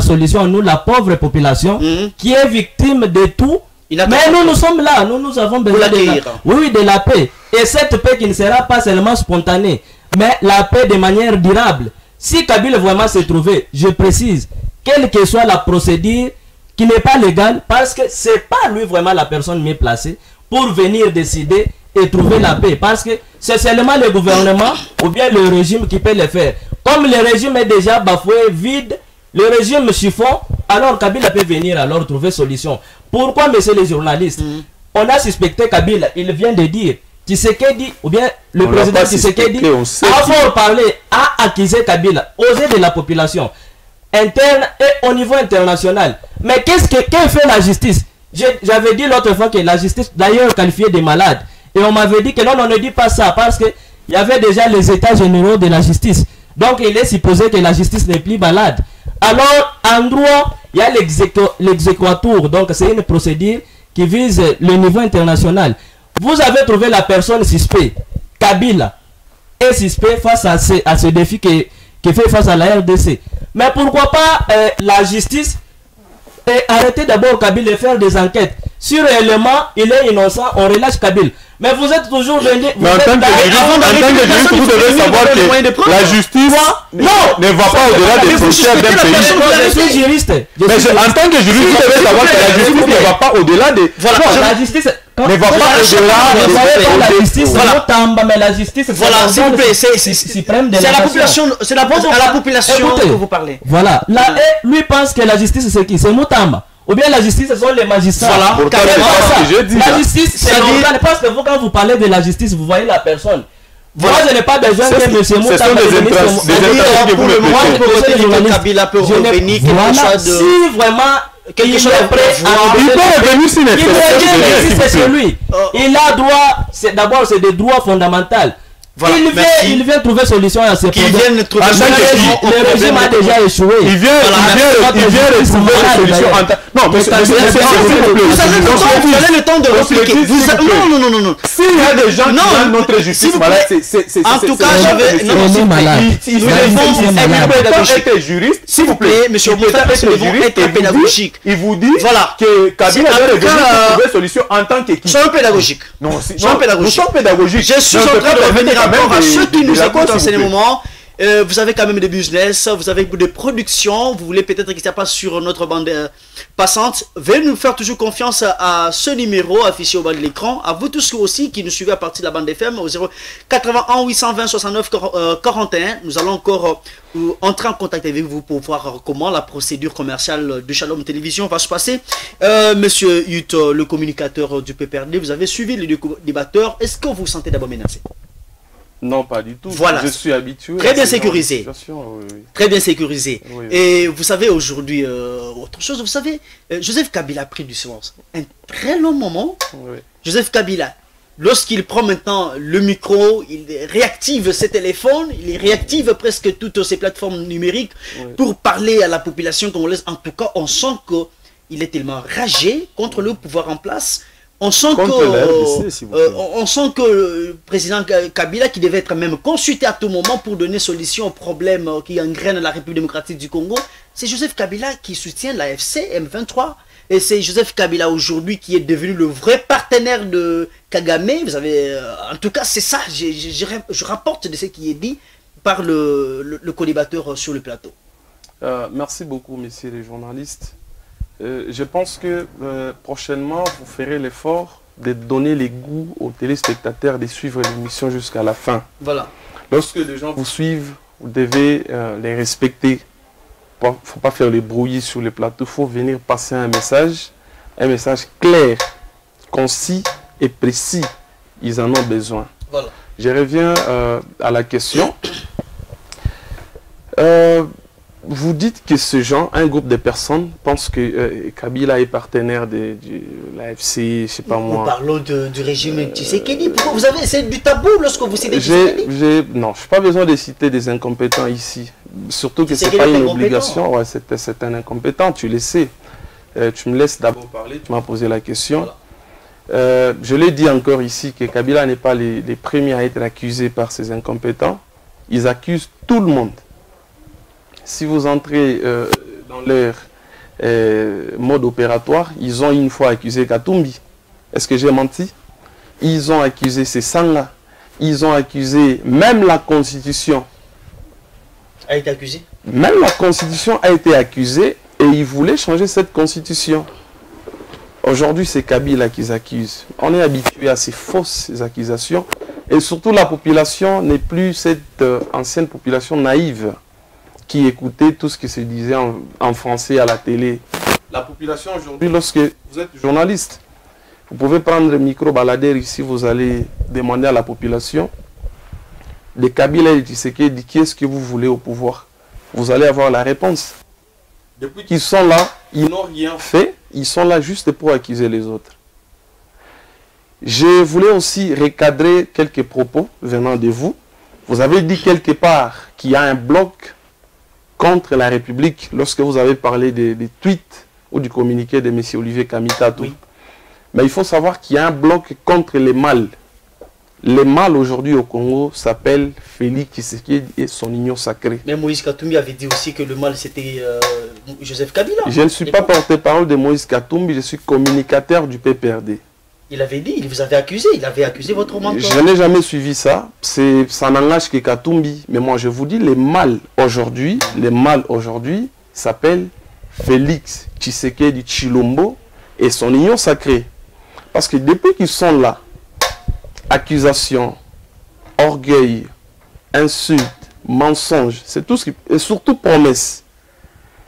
Speaker 4: solution, nous, la pauvre population, qui est victime de tout, mais nous sommes là, nous avons besoin de la paix. Et cette paix qui ne sera pas seulement spontanée, mais la paix de manière durable. Si Kabila vraiment se trouvait, je précise, quelle que soit la procédure qui n'est pas légale, parce que ce n'est pas lui vraiment la personne mieux placée pour venir décider et trouver la paix. Parce que c'est seulement le gouvernement ou bien le régime qui peut le faire. Comme le régime est déjà bafoué, vide, le régime chiffon, alors Kabila peut venir alors trouver solution. Pourquoi, messieurs les journalistes, on a suspecté Kabila, il vient de dire, Tshisekedi, ou bien le président Tshisekedi a fort parlé, a accusé Kabila, osé de la population interne et au niveau international. Mais que fait la justice? J'avais dit l'autre fois que la justice, d'ailleurs qualifiée de malade, et on m'avait dit que non, on ne dit pas ça, parce qu'il y avait déjà les états généraux de la justice. Donc il est supposé que la justice n'est plus malade. Alors, en droit, il y a l'exéquatur, donc c'est une procédure qui vise le niveau international. Vous avez trouvé la personne suspecte, Kabila, est suspect face à ce défi qui fait face à la RDC. Mais pourquoi pas la justice arrêter d'abord Kabila et faire des enquêtes. Si réellement il est innocent, on relâche Kabila. Mais vous êtes toujours venu...
Speaker 2: Mais en tant que juriste, vous devez savoir que la justice ne va pas au-delà des frontières d'un pays.
Speaker 4: Je suis juriste.
Speaker 2: Mais en tant que juriste, vous devez savoir que la justice ne va pas au-delà des...
Speaker 4: Voilà, la justice...
Speaker 2: ne va pas au-delà
Speaker 4: de la justice. Voilà, mais la justice...
Speaker 1: Voilà, s'il vous plaît, c'est la population, c'est à la population que vous parlez.
Speaker 4: Voilà, lui pense que la justice c'est qui? C'est Moutamba. Ou bien la justice, ce sont les magistrats.
Speaker 1: Voilà,
Speaker 4: la justice, c'est normal. Parce que vous, quand vous parlez de la justice, vous voyez la personne. Voilà. Moi, je n'ai pas besoin que M. Moutamba...
Speaker 1: Kabila peut revenir,
Speaker 4: si vraiment...
Speaker 1: Il
Speaker 2: peut revenir s'il est
Speaker 4: c'est lui. Il a droit, d'abord c'est des droits fondamentaux. Voilà, il vient trouver solution à ces problèmes. Le régime a déjà échoué.
Speaker 2: Il vient trouver solution. Non, mais vous
Speaker 1: avez le temps de répliquer. Non.
Speaker 2: S'il y a des gens qui ont notre justice malade,
Speaker 1: en tout cas, nous devons être juristes. S'il vous plaît, monsieur Moutamba, nous devons être pédagogiques.
Speaker 2: Il vous dit que Kabila doit trouver solution en tant qu'équipe.
Speaker 1: Soyons pédagogiques.
Speaker 2: Non, nous sommes pédagogiques.
Speaker 1: Je suis en train de revenir encore à ceux qui nous écoutent en ce moment. Vous avez quand même des business, vous avez des productions, vous voulez peut-être que ça passe sur notre bande passante. Veuillez nous faire toujours confiance à ce numéro affiché au bas de l'écran. À vous tous aussi qui nous suivez à partir de la bande FM au 081 820 69 41. Nous allons encore entrer en contact avec vous pour voir comment la procédure commerciale de Shalom Télévision va se passer. Monsieur Yut, le communicateur du PPRD, vous avez suivi les deux débatteurs. Est-ce que vous vous sentez d'abord menacé?
Speaker 3: Non, pas du tout.
Speaker 1: Voilà.
Speaker 3: Je suis habitué.
Speaker 1: Très bien sécurisé.
Speaker 3: Oui.
Speaker 1: Très bien sécurisé.
Speaker 3: Oui.
Speaker 1: Et vous savez, aujourd'hui, autre chose, vous savez, Joseph Kabila a pris du silence. Un très long moment.
Speaker 3: Oui.
Speaker 1: Joseph Kabila, lorsqu'il prend maintenant le micro, il réactive ses téléphones, il réactive presque toutes ses plateformes numériques pour parler à la population congolaise. En tout cas, on sent qu'il est tellement ragé contre le pouvoir en place. On sent que le président Kabila, qui devait être même consulté à tout moment pour donner solution aux problèmes qui engrainent la République démocratique du Congo, c'est Joseph Kabila qui soutient l'AFC M23. Et c'est Joseph Kabila aujourd'hui qui est devenu le vrai partenaire de Kagame. Vous avez, en tout cas, c'est ça, je rapporte de ce qui est dit par le co-débatteur sur le plateau.
Speaker 3: Merci beaucoup, messieurs les journalistes. Je pense que prochainement, vous ferez l'effort de donner les goûts aux téléspectateurs de suivre l'émission jusqu'à la fin.
Speaker 1: Voilà.
Speaker 3: Lorsque les gens vous suivent, vous devez les respecter. Il ne faut pas faire les brouillis sur les plateaux. Il faut venir passer un message clair, concis et précis. Ils en ont besoin. vous dites que ce genre, un groupe de personnes, pense que Kabila est partenaire de l'AFC, je sais pas moi.
Speaker 1: Nous parlons du régime Tshisekedi. Pourquoi vous avez... C'est du tabou lorsque vous citez Tshisekedi?
Speaker 3: Non, je n'ai pas besoin de citer des incompétents ici. Surtout que ce n'est pas une obligation. Ouais, c'est un incompétent, tu le sais. Tu me laisses d'abord parler, tu m'as posé la question. Voilà. Je l'ai dit encore ici que Kabila n'est pas les premiers à être accusés par ces incompétents. Ils accusent tout le monde. Si vous entrez dans leur mode opératoire, ils ont une fois accusé Katumbi. Est-ce que j'ai menti? Ils ont accusé ces sangs-là. Ils ont accusé même la Constitution.
Speaker 1: A été accusée?
Speaker 3: Même la Constitution a été accusée et ils voulaient changer cette Constitution. Aujourd'hui, c'est Kabila qu'ils accusent. On est habitué à ces fausses accusations. Et surtout, la population n'est plus cette ancienne population naïve qui écoutait tout ce qui se disait en français à la télé. La population aujourd'hui, lorsque vous êtes journaliste, vous pouvez prendre le micro balader ici, vous allez demander à la population de Kabila et Tshisekedi, qui est-ce que vous voulez au pouvoir? Vous allez avoir la réponse. Depuis qu'ils sont là, ils n'ont rien fait, ils sont là juste pour accuser les autres. Je voulais aussi recadrer quelques propos venant de vous. Vous avez dit quelque part qu'il y a un bloc contre la République lorsque vous avez parlé des tweets ou du communiqué de M. Olivier Kamitatou. Oui. Mais il faut savoir qu'il y a un bloc contre les mâles. Les mâles aujourd'hui au Congo s'appellent Félix Tshisekedi et son union sacrée.
Speaker 1: Mais Moïse Katumbi avait dit aussi que le mâle c'était Joseph Kabila.
Speaker 3: Je ne suis pas porte-parole de Moïse Katumbi, je suis communicateur du PPRD.
Speaker 1: Il avait dit, il vous avait accusé, il avait accusé votre mentor.
Speaker 3: Je n'ai jamais suivi ça, ça n'engage que Katumbi. Mais moi je vous dis, les mâles aujourd'hui s'appellent Félix Tshisekedi Tshilombo et son union sacrée. Parce que depuis qu'ils sont là, accusations, orgueil, insultes, mensonges, c'est tout ce qui... Et surtout promesses.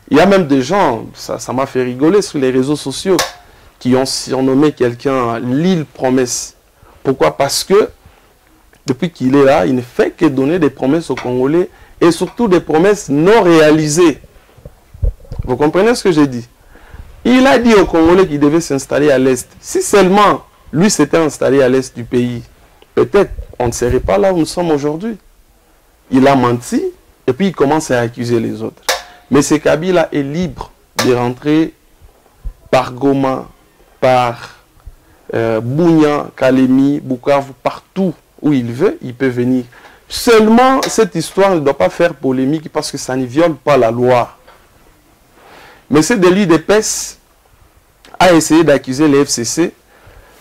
Speaker 3: Il y a même des gens, ça m'a fait rigoler sur les réseaux sociaux, qui ont surnommé quelqu'un l'île promesse. Pourquoi? Parce que depuis qu'il est là, il ne fait que donner des promesses aux Congolais et surtout des promesses non réalisées. Vous comprenez ce que j'ai dit? Il a dit aux Congolais qu'il devait s'installer à l'Est. Si seulement lui s'était installé à l'Est du pays, peut-être on ne serait pas là où nous sommes aujourd'hui. Il a menti et puis il commence à accuser les autres. Mais ce Kabila est libre de rentrer par Goma, par Bunia, Kalemi, Bukavu, partout où il veut, il peut venir. Seulement, cette histoire ne doit pas faire polémique parce que ça ne viole pas la loi. Mais ce délit de PES a essayé d'accuser les FCC.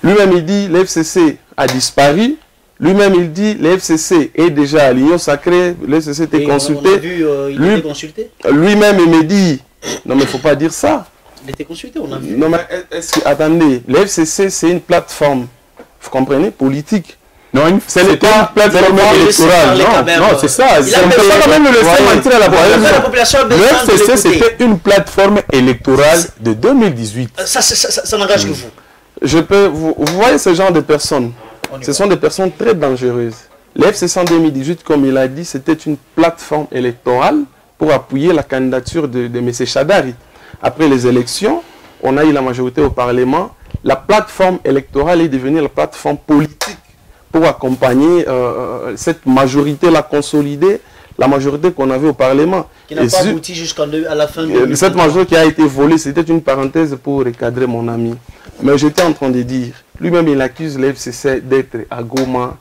Speaker 3: Lui-même, il dit les FCC a disparu. Lui-même, il dit les FCC est déjà à l'union sacrée. Les FCC était consulté.
Speaker 1: On a vu, il était consulté.
Speaker 3: Lui-même, il me dit, non mais il ne faut pas dire ça.
Speaker 1: Il était consulté, on a vu.
Speaker 3: Non mais attendez, le FCC c'est une plateforme, vous comprenez, politique.
Speaker 2: Non, ce n'est pas une plateforme électorale. Non, c'est ça. On ne peut pas même le laisser mentir à la population. Le FCC c'était une plateforme électorale de 2018.
Speaker 1: Ça n'engage que vous.
Speaker 3: Vous voyez ce genre de personnes. Ce sont des personnes très dangereuses. Le FCC en 2018, comme il a dit, c'était une plateforme électorale pour appuyer la candidature de M. Chadari. Après les élections, on a eu la majorité au Parlement. La plateforme électorale est devenue la plateforme politique pour accompagner cette majorité-là, consolider la majorité qu'on avait au Parlement.
Speaker 1: Qui n'a pas abouti jusqu'à la fin de...
Speaker 3: Cette majorité qui a été volée, c'était une parenthèse pour recadrer mon ami. Mais j'étais en train de dire, lui-même il accuse l'FCC d'être à Goma,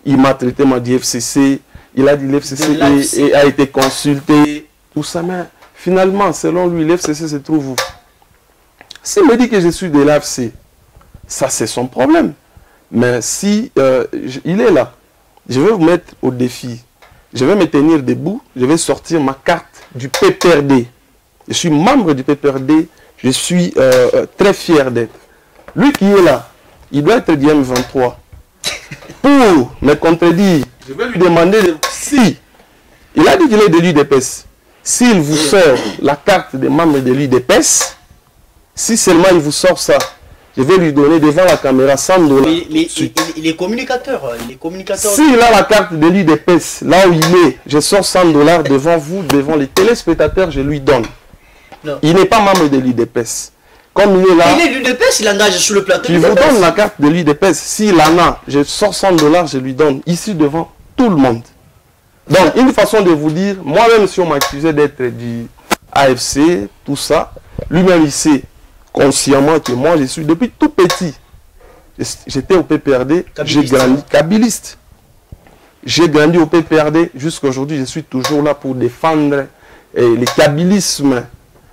Speaker 3: il m'a traité, m'a dit FCC, il a dit l'FCC a été consulté, tout ça, mais... Finalement, selon lui, l'FCC se trouve où? S'il me dit que je suis de l'AFC, ça c'est son problème. Mais si il est là, je vais vous mettre au défi. Je vais me tenir debout, je vais sortir ma carte du PPRD. Je suis membre du PPRD, je suis très fier d'être. Lui qui est là, il doit être du M23. Pour me contredire, je vais lui demander si il a dit qu'il est de l'UDPS. S'il vous sort la carte des membres de l'UDPS, si seulement il vous sort ça, je vais lui donner devant la caméra 100 $.
Speaker 1: Mais il est communicateur. Il est communicateur.
Speaker 3: S'il a la carte de l'UDPS, là où il est, je sors 100 $ devant vous, devant les téléspectateurs, je lui donne.
Speaker 1: Non.
Speaker 3: Il n'est pas membre de l'UDPS. Comme il est là,
Speaker 1: Il est l'UDPS, il engage sur le plateau.
Speaker 3: je vous donne la carte de l'UDPS. S'il en a, je sors 100 $, je lui donne, ici devant tout le monde. Donc, une façon de vous dire, moi-même, si on m'accusait d'être du AFC, tout ça, lui-même, il sait consciemment que moi, je suis depuis tout petit. J'étais au PPRD, j'ai grandi kabiliste. J'ai grandi au PPRD, jusqu'à aujourd'hui, je suis toujours là pour défendre le kabilisme.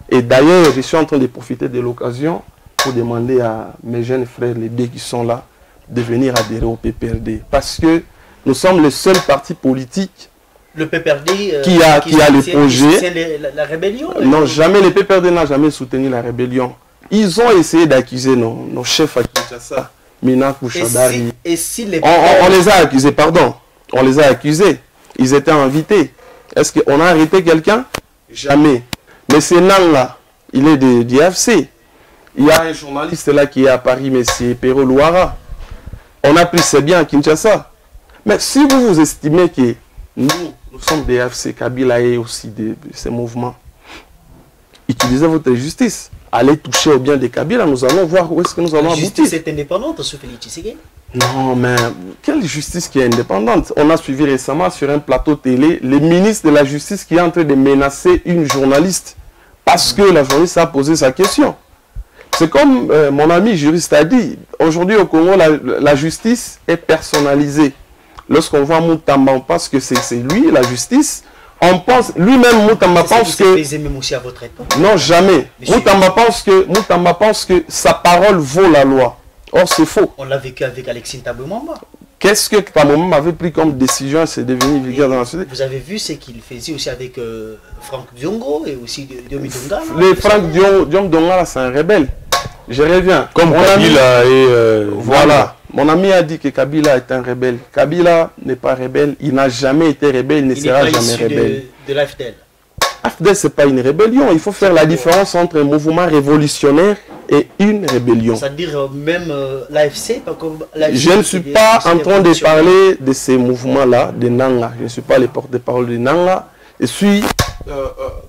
Speaker 3: Et d'ailleurs, je suis en train de profiter de l'occasion pour demander à mes jeunes frères, les deux qui sont là, de venir adhérer au PPRD. Parce que nous sommes le seul parti politique
Speaker 1: le PPRD
Speaker 3: qui a le projet.
Speaker 1: La rébellion.
Speaker 3: Non, jamais, le PPRD n'a jamais soutenu la rébellion. Ils ont essayé d'accuser nos chefs à Kinshasa, Mina Kouchadari. On les a accusés, pardon. On les a accusés. Ils étaient invités. Est-ce qu'on a arrêté quelqu'un? Jamais. Mais ce nan-là, il est du AFC. Il y a un journaliste là qui est à Paris, M. Perro Louara. On a pris ses biens à Kinshasa. Mais si vous estimez que nous sommes des AFC, Kabila et aussi de ces mouvements, utilisez votre justice. Allez toucher au bien des Kabila, nous allons voir où est-ce que nous allons aboutir.
Speaker 1: La justice est indépendante, ce Félix Tshisekedi?
Speaker 3: Non, mais quelle justice qui est indépendante? On a suivi récemment sur un plateau télé le ministre de la Justice qui est en train de menacer une journaliste parce que la journaliste a posé sa question. C'est comme mon ami juriste a dit, aujourd'hui au Congo, la justice est personnalisée. Lorsqu'on voit Moutamba, on pense que c'est lui, la justice. On pense, lui-même, Moutamba pense que...
Speaker 1: Même aussi à votre époque.
Speaker 3: Non, jamais. Moutamba pense que sa parole vaut la loi. Or, c'est faux.
Speaker 1: On l'a vécu avec Alexis Ntabwe-Mwamba.
Speaker 3: Qu'est-ce que Ntabwe-Mwamba avait pris comme décision? C'est devenu vulgaire dans la société.
Speaker 1: Vous avez vu ce qu'il faisait aussi avec Franck Diongo et aussi Diomi Dongala.
Speaker 3: Le Franck Diongo Dongala, c'est un rebelle. Je reviens.
Speaker 2: Comme mon Kabila et...
Speaker 3: voilà. Mon ami a dit que Kabila est un rebelle. Kabila n'est pas rebelle. Il n'a jamais été rebelle. Il ne sera jamais rebelle.
Speaker 1: De l'AFDL.
Speaker 3: AFDL, ce n'est pas une rébellion. Il faut faire la différence entre un mouvement révolutionnaire et une rébellion.
Speaker 1: C'est-à-dire même l'AFC, pas comme
Speaker 3: je ne suis pas en train de parler de ces mouvements-là, de Nanga. Je ne suis pas le porte-parole de Nanga. Je suis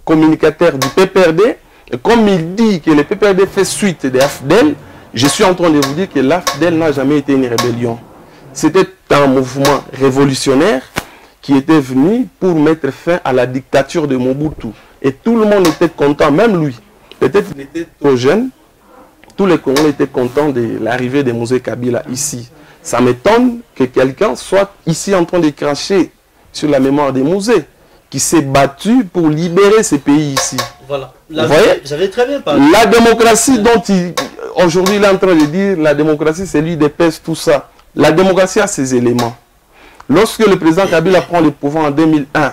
Speaker 3: communicateur du PPRD. Et comme il dit que le PPRD fait suite de l'AFDL, je suis en train de vous dire que l'AFDL n'a jamais été une rébellion. C'était un mouvement révolutionnaire qui était venu pour mettre fin à la dictature de Mobutu. Et tout le monde était content, même lui. Peut-être qu'il était trop jeune. Tous les Congolais étaient contents de l'arrivée de Mosé Kabila ici. Ça m'étonne que quelqu'un soit ici en train de cracher sur la mémoire de Mosé, qui s'est battu pour libérer ces pays ici.
Speaker 1: Voilà.
Speaker 3: Vous voyez?
Speaker 1: Vous avez très bien parlé.
Speaker 3: La démocratie dont aujourd'hui il est en train de dire, la démocratie c'est lui des pèses, tout ça. La démocratie a ses éléments. Lorsque le président Kabila prend le pouvoir en 2001,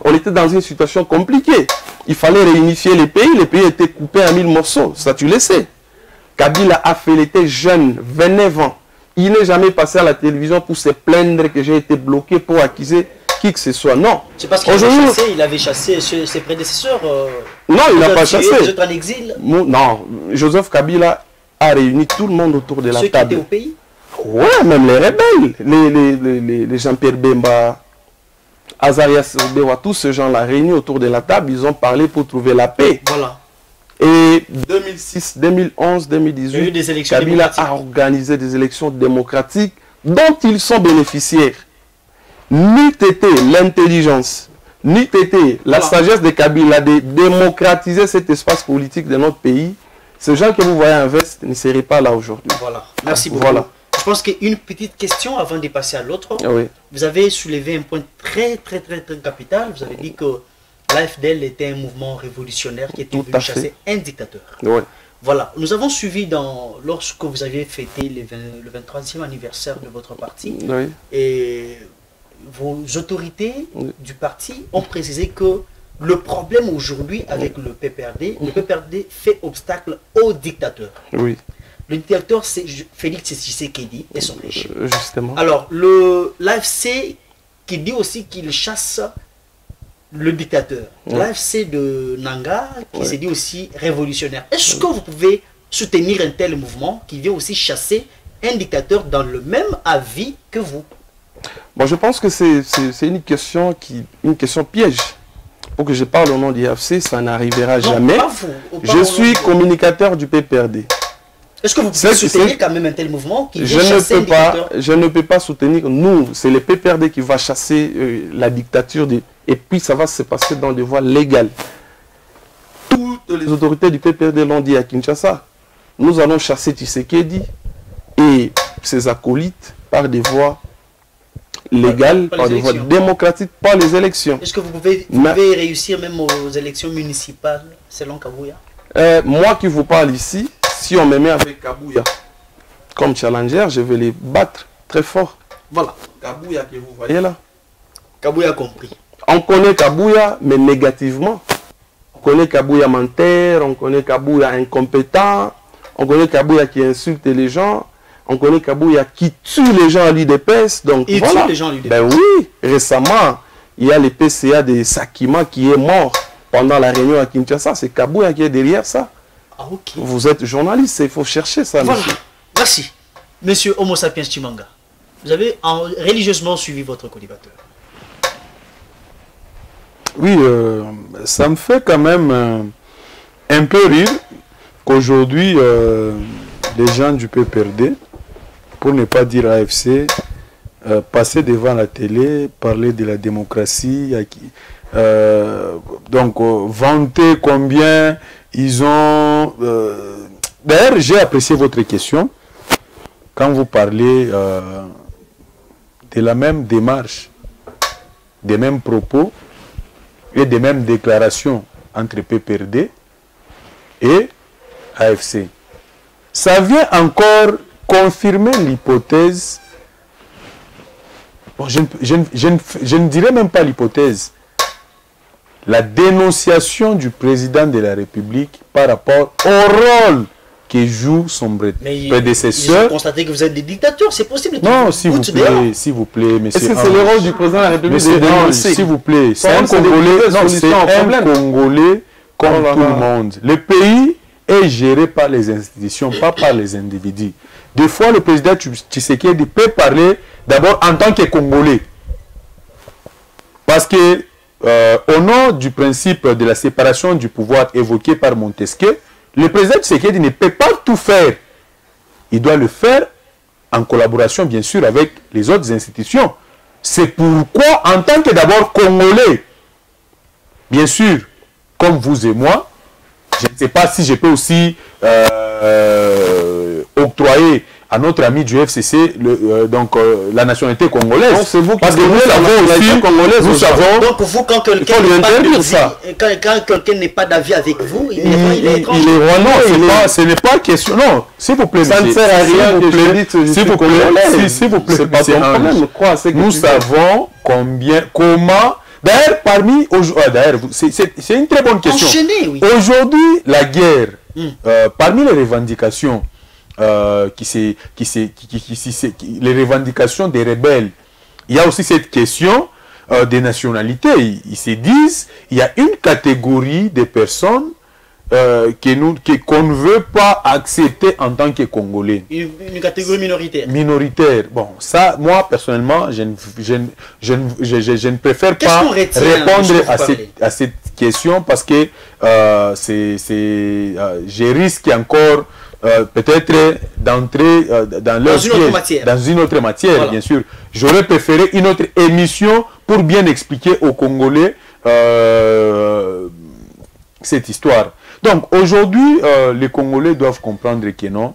Speaker 3: on était dans une situation compliquée. Il fallait réunifier les pays étaient coupés en 1000 morceaux, ça tu le sais. Kabila a fait, il était jeune, 29 ans. Il n'est jamais passé à la télévision pour se plaindre que j'ai été bloqué pour accuser qui que ce soit. Non.
Speaker 1: C'est parce qu'il avait chassé ses prédécesseurs.
Speaker 3: Non, il n'a pas chassé.
Speaker 1: Vous êtes en exil.
Speaker 3: Non, Joseph Kabila a réuni tout le monde autour de la table.
Speaker 1: Ceux qui étaient au pays?
Speaker 3: Ouais, même les rebelles, les Jean-Pierre Bemba, Azarias Obewa, tous ces gens-là réunis autour de la table, ils ont parlé pour trouver la paix.
Speaker 1: Voilà.
Speaker 3: Et 2006, 2011, 2018, Kabila a organisé des élections démocratiques dont ils sont bénéficiaires. N'eût été l'intelligence, n'eût été la sagesse de Kabila de démocratiser cet espace politique de notre pays, ces gens que vous voyez en veste ne seraient pas là aujourd'hui.
Speaker 1: Voilà. Merci beaucoup.
Speaker 3: Voilà.
Speaker 1: Je pense qu'une petite question avant de passer à l'autre.
Speaker 3: Oui.
Speaker 1: Vous avez soulevé un point très capital. Vous avez dit que l'AFDL était un mouvement révolutionnaire qui était venu chasser un dictateur.
Speaker 3: Oui.
Speaker 1: Voilà. Nous avons suivi lorsque vous avez fêté le 23e anniversaire de votre parti.
Speaker 3: Oui.
Speaker 1: Et vos autorités du parti ont précisé que le problème aujourd'hui avec le PPRD fait obstacle au dictateur.
Speaker 3: Oui.
Speaker 1: Le dictateur, c'est Félix Tshisekedi et son régime.
Speaker 3: Justement.
Speaker 1: Alors, l'AFC qui dit aussi qu'il chasse le dictateur. L'AFC de Nanga qui s'est dit aussi révolutionnaire. Est-ce que vous pouvez soutenir un tel mouvement qui vient aussi chasser un dictateur dans le même avis que vous?
Speaker 3: Bon, je pense que c'est une question piège. Pour que je parle au nom du l'IFC, ça n'arrivera jamais.
Speaker 1: Pas vous, pas
Speaker 3: je suis communicateur du PPRD.
Speaker 1: Est-ce que vous pouvez soutenir quand même un tel mouvement qui vient chasser un dictateur?
Speaker 3: Je ne peux pas soutenir. Nous, c'est le PPRD qui va chasser la dictature. Et puis, ça va se passer dans des voies légales. Toutes les autorités du PPRD l'ont dit à Kinshasa. Nous allons chasser Tshisekedi et ses acolytes par des voies légales, par des voies démocratiques, par les élections.
Speaker 1: Est-ce que vous pouvez réussir même aux élections municipales selon Kabouya?
Speaker 3: Moi qui vous parle ici, si on me met avec Kabouya comme challenger, je vais les battre très fort.
Speaker 1: Voilà.
Speaker 3: Kabouya que vous voyez là.
Speaker 1: Kabouya a compris.
Speaker 3: On connaît Kabouya, mais négativement. On connaît Kabouya menteur, on connaît Kabouya incompétent, on connaît Kabouya qui insulte les gens, on connaît Kabouya qui tue les gens à l'UDPS. Donc
Speaker 1: il
Speaker 3: voilà.
Speaker 1: tue les gens à l'UDPS.
Speaker 3: Ben oui, récemment, il y a le PCA de Sakima qui est mort pendant la réunion à Kinshasa. C'est Kabouya qui est derrière ça.
Speaker 1: Ah, ok.
Speaker 3: Vous êtes journaliste, il faut chercher ça.
Speaker 1: Voilà.
Speaker 3: Monsieur.
Speaker 1: Merci. Monsieur Homo sapiens Chimanga, vous avez religieusement suivi votre collimateur.
Speaker 2: Oui, ça me fait quand même un peu rire qu'aujourd'hui, les gens du PPRD, pour ne pas dire AFC, passer devant la télé, parler de la démocratie, donc vanter combien ils ont... D'ailleurs, j'ai apprécié votre question quand vous parlez de la même démarche, des mêmes propos et des mêmes déclarations entre PPRD et AFC. Ça vient encore confirmer l'hypothèse, bon, je ne dirais même pas l'hypothèse, la dénonciation du président de la République par rapport au rôle que joue son prédécesseur.
Speaker 1: Ils ont constaté que vous êtes des dictateurs, c'est possible.
Speaker 2: Non, s'il vous plaît, monsieur.
Speaker 3: Est-ce que c'est le rôle du président de la République de dénoncer?
Speaker 2: S'il vous plaît, c'est un Congolais, comme tout le monde. Le pays est géré par les institutions, pas par les individus. Des fois, le président Tshisekedi peut parler d'abord en tant que Congolais. Parce que, au nom du principe de la séparation du pouvoir évoqué par Montesquieu, le président Tshisekedi ne peut pas tout faire. Il doit le faire en collaboration, bien sûr, avec les autres institutions. C'est pourquoi, en tant que d'abord Congolais, bien sûr, comme vous et moi, je ne sais pas si je peux aussi octroyer à notre ami du FCC la nationalité congolaise.
Speaker 3: Non, c'est vous qui
Speaker 2: parce que nous savons aussi,
Speaker 3: congolaise,
Speaker 2: nous savons.
Speaker 1: Donc vous, quand quelqu'un n'est pas d'avis avec vous, il est étrange.
Speaker 2: Non, ce n'est pas question. Non, s'il vous plaît,
Speaker 3: ça ne sert à rien que je dise
Speaker 2: s'il vous plaît,
Speaker 3: c'est pas ton problème.
Speaker 2: Nous savons comment. D'ailleurs, c'est une très bonne question.
Speaker 1: Oui.
Speaker 2: Aujourd'hui, la guerre, parmi les revendications, les revendications des rebelles, il y a aussi cette question des nationalités. Ils se disent, il y a une catégorie de personnes qu'on ne veut pas accepter en tant que Congolais.
Speaker 1: Une catégorie minoritaire.
Speaker 2: Minoritaire. Bon, ça, moi, personnellement, je ne préfère pas répondre à cette question parce que je risque encore peut-être d'entrer dans une autre matière, voilà. Bien sûr. J'aurais préféré une autre émission pour bien expliquer aux Congolais cette histoire. Donc aujourd'hui, les Congolais doivent comprendre que non,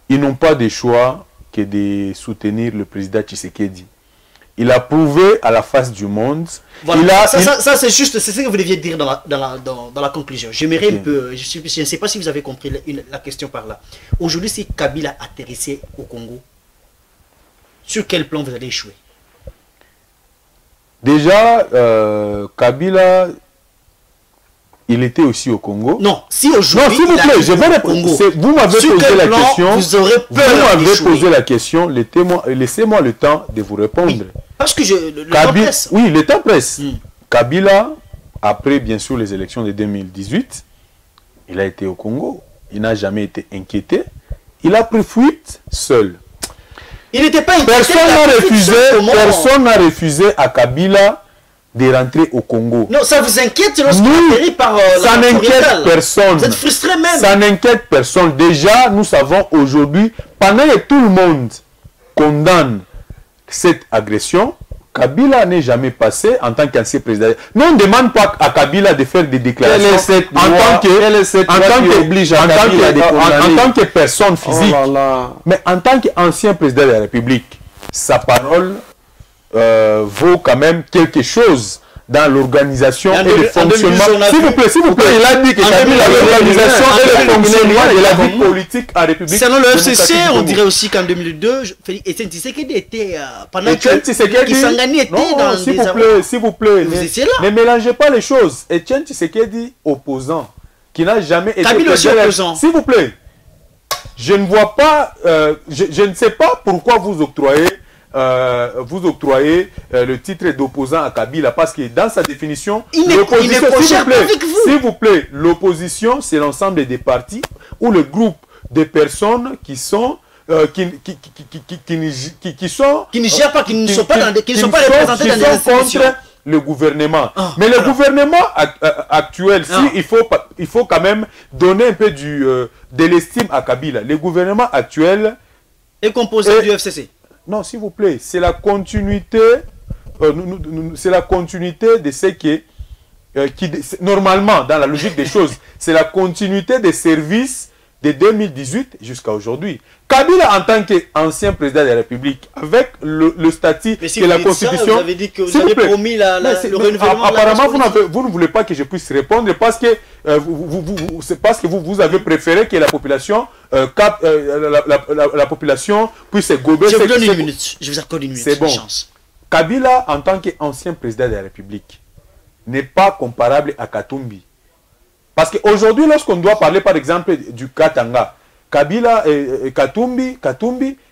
Speaker 2: ils n'ont pas de choix que de soutenir le président Tshisekedi. Il a prouvé à la face du monde.
Speaker 1: Voilà. Ça c'est juste, c'est ce que vous deviez dire dans la conclusion. J'aimerais un peu, je ne sais pas si vous avez compris la question par là. Aujourd'hui, si Kabila atterrissait au Congo, sur quel plan vous allez échouer?
Speaker 2: Déjà, Kabila... Il était aussi au Congo.
Speaker 1: Non, si aujourd'hui...
Speaker 2: Non, s'il vous plaît, je vais répondre. Vous m'avez posé la question.
Speaker 1: Vous aurez peur.
Speaker 2: Vous m'avez posé la question. Laissez-moi le temps de vous répondre.
Speaker 1: Oui, parce que le temps presse.
Speaker 2: Oui, le temps presse. Kabila, après bien sûr les élections de 2018, il a été au Congo. il n'a jamais été inquiété. Il a pris fuite seul.
Speaker 1: Il n'était pas inquiété.
Speaker 2: Personne n'a refusé à Kabila de rentrer au Congo.
Speaker 1: Non, ça vous inquiète lorsqu'il atterrit par
Speaker 2: ça n'inquiète personne.
Speaker 1: Vous êtes frustré même.
Speaker 2: Ça n'inquiète personne. Déjà, nous savons aujourd'hui, pendant que tout le monde condamne cette agression, Kabila n'est jamais passé en tant qu'ancien président. Nous, on ne demande pas à Kabila de faire des déclarations en tant que personne physique. Oh là là. Mais en tant qu'ancien président de la République, sa parole vaut quand même quelque chose dans l'organisation et le fonctionnement. S'il vous plaît, il a dit que l'organisation et le fonctionnement de la vie politique en République.
Speaker 1: Selon le FCC, on dirait aussi qu'en 2002, Etienne Tshisekedi était pendant que Kisangani était dans
Speaker 2: s'il vous plaît, ne mélangez pas les choses. Etienne Tshisekedi, opposant, qui n'a jamais été
Speaker 1: opposant.
Speaker 2: S'il vous plaît, je ne vois pas, je ne sais pas pourquoi vous octroyez le titre d'opposant à Kabila, parce que dans sa définition, s'il vous plaît, l'opposition, c'est l'ensemble des partis ou le groupe de personnes qui sont qui
Speaker 1: ne gèrent pas, qui ne sont pas représentés dans les institutions.
Speaker 2: Le gouvernement. Mais le gouvernement actuel, il faut quand même donner un peu de l'estime à Kabila. Le gouvernement actuel
Speaker 1: est composé du FCC.
Speaker 2: Non, s'il vous plaît, c'est la continuité, c'est la continuité de ce qui normalement, dans la logique des choses, c'est la continuité des services de 2018 jusqu'à aujourd'hui. Kabila, en tant qu'ancien président de la République, avec le statut
Speaker 1: que
Speaker 2: la Constitution...
Speaker 1: vous avez dit que vous avez promis le renouvellement.
Speaker 2: Apparemment, vous ne voulez pas que je puisse répondre parce que vous avez préféré que la population puisse se gober.
Speaker 1: Je vous donne une minute. Je vous accorde une minute.
Speaker 2: C'est bon. Kabila, en tant qu'ancien président de la République, n'est pas comparable à Katumbi. Parce qu'aujourd'hui, lorsqu'on doit parler, par exemple, du Katanga, Kabila et Katumbi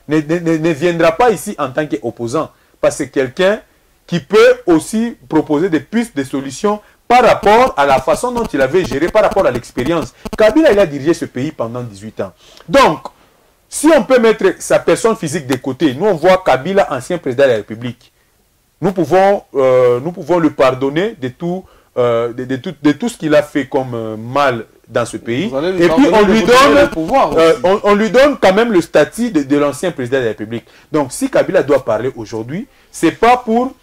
Speaker 2: ne viendra pas ici en tant qu'opposant. Parce que c'est quelqu'un qui peut aussi proposer des pistes, des solutions par rapport à la façon dont il avait géré, par rapport à l'expérience. Kabila, il a dirigé ce pays pendant 18 ans. Donc, si on peut mettre sa personne physique de côté, nous on voit Kabila, ancien président de la République. Nous pouvons le pardonner de tout ce qu'il a fait comme mal dans ce pays. Et puis on lui donne quand même le statut de l'ancien président de la République. Donc si Kabila doit parler aujourd'hui, c'est pas pour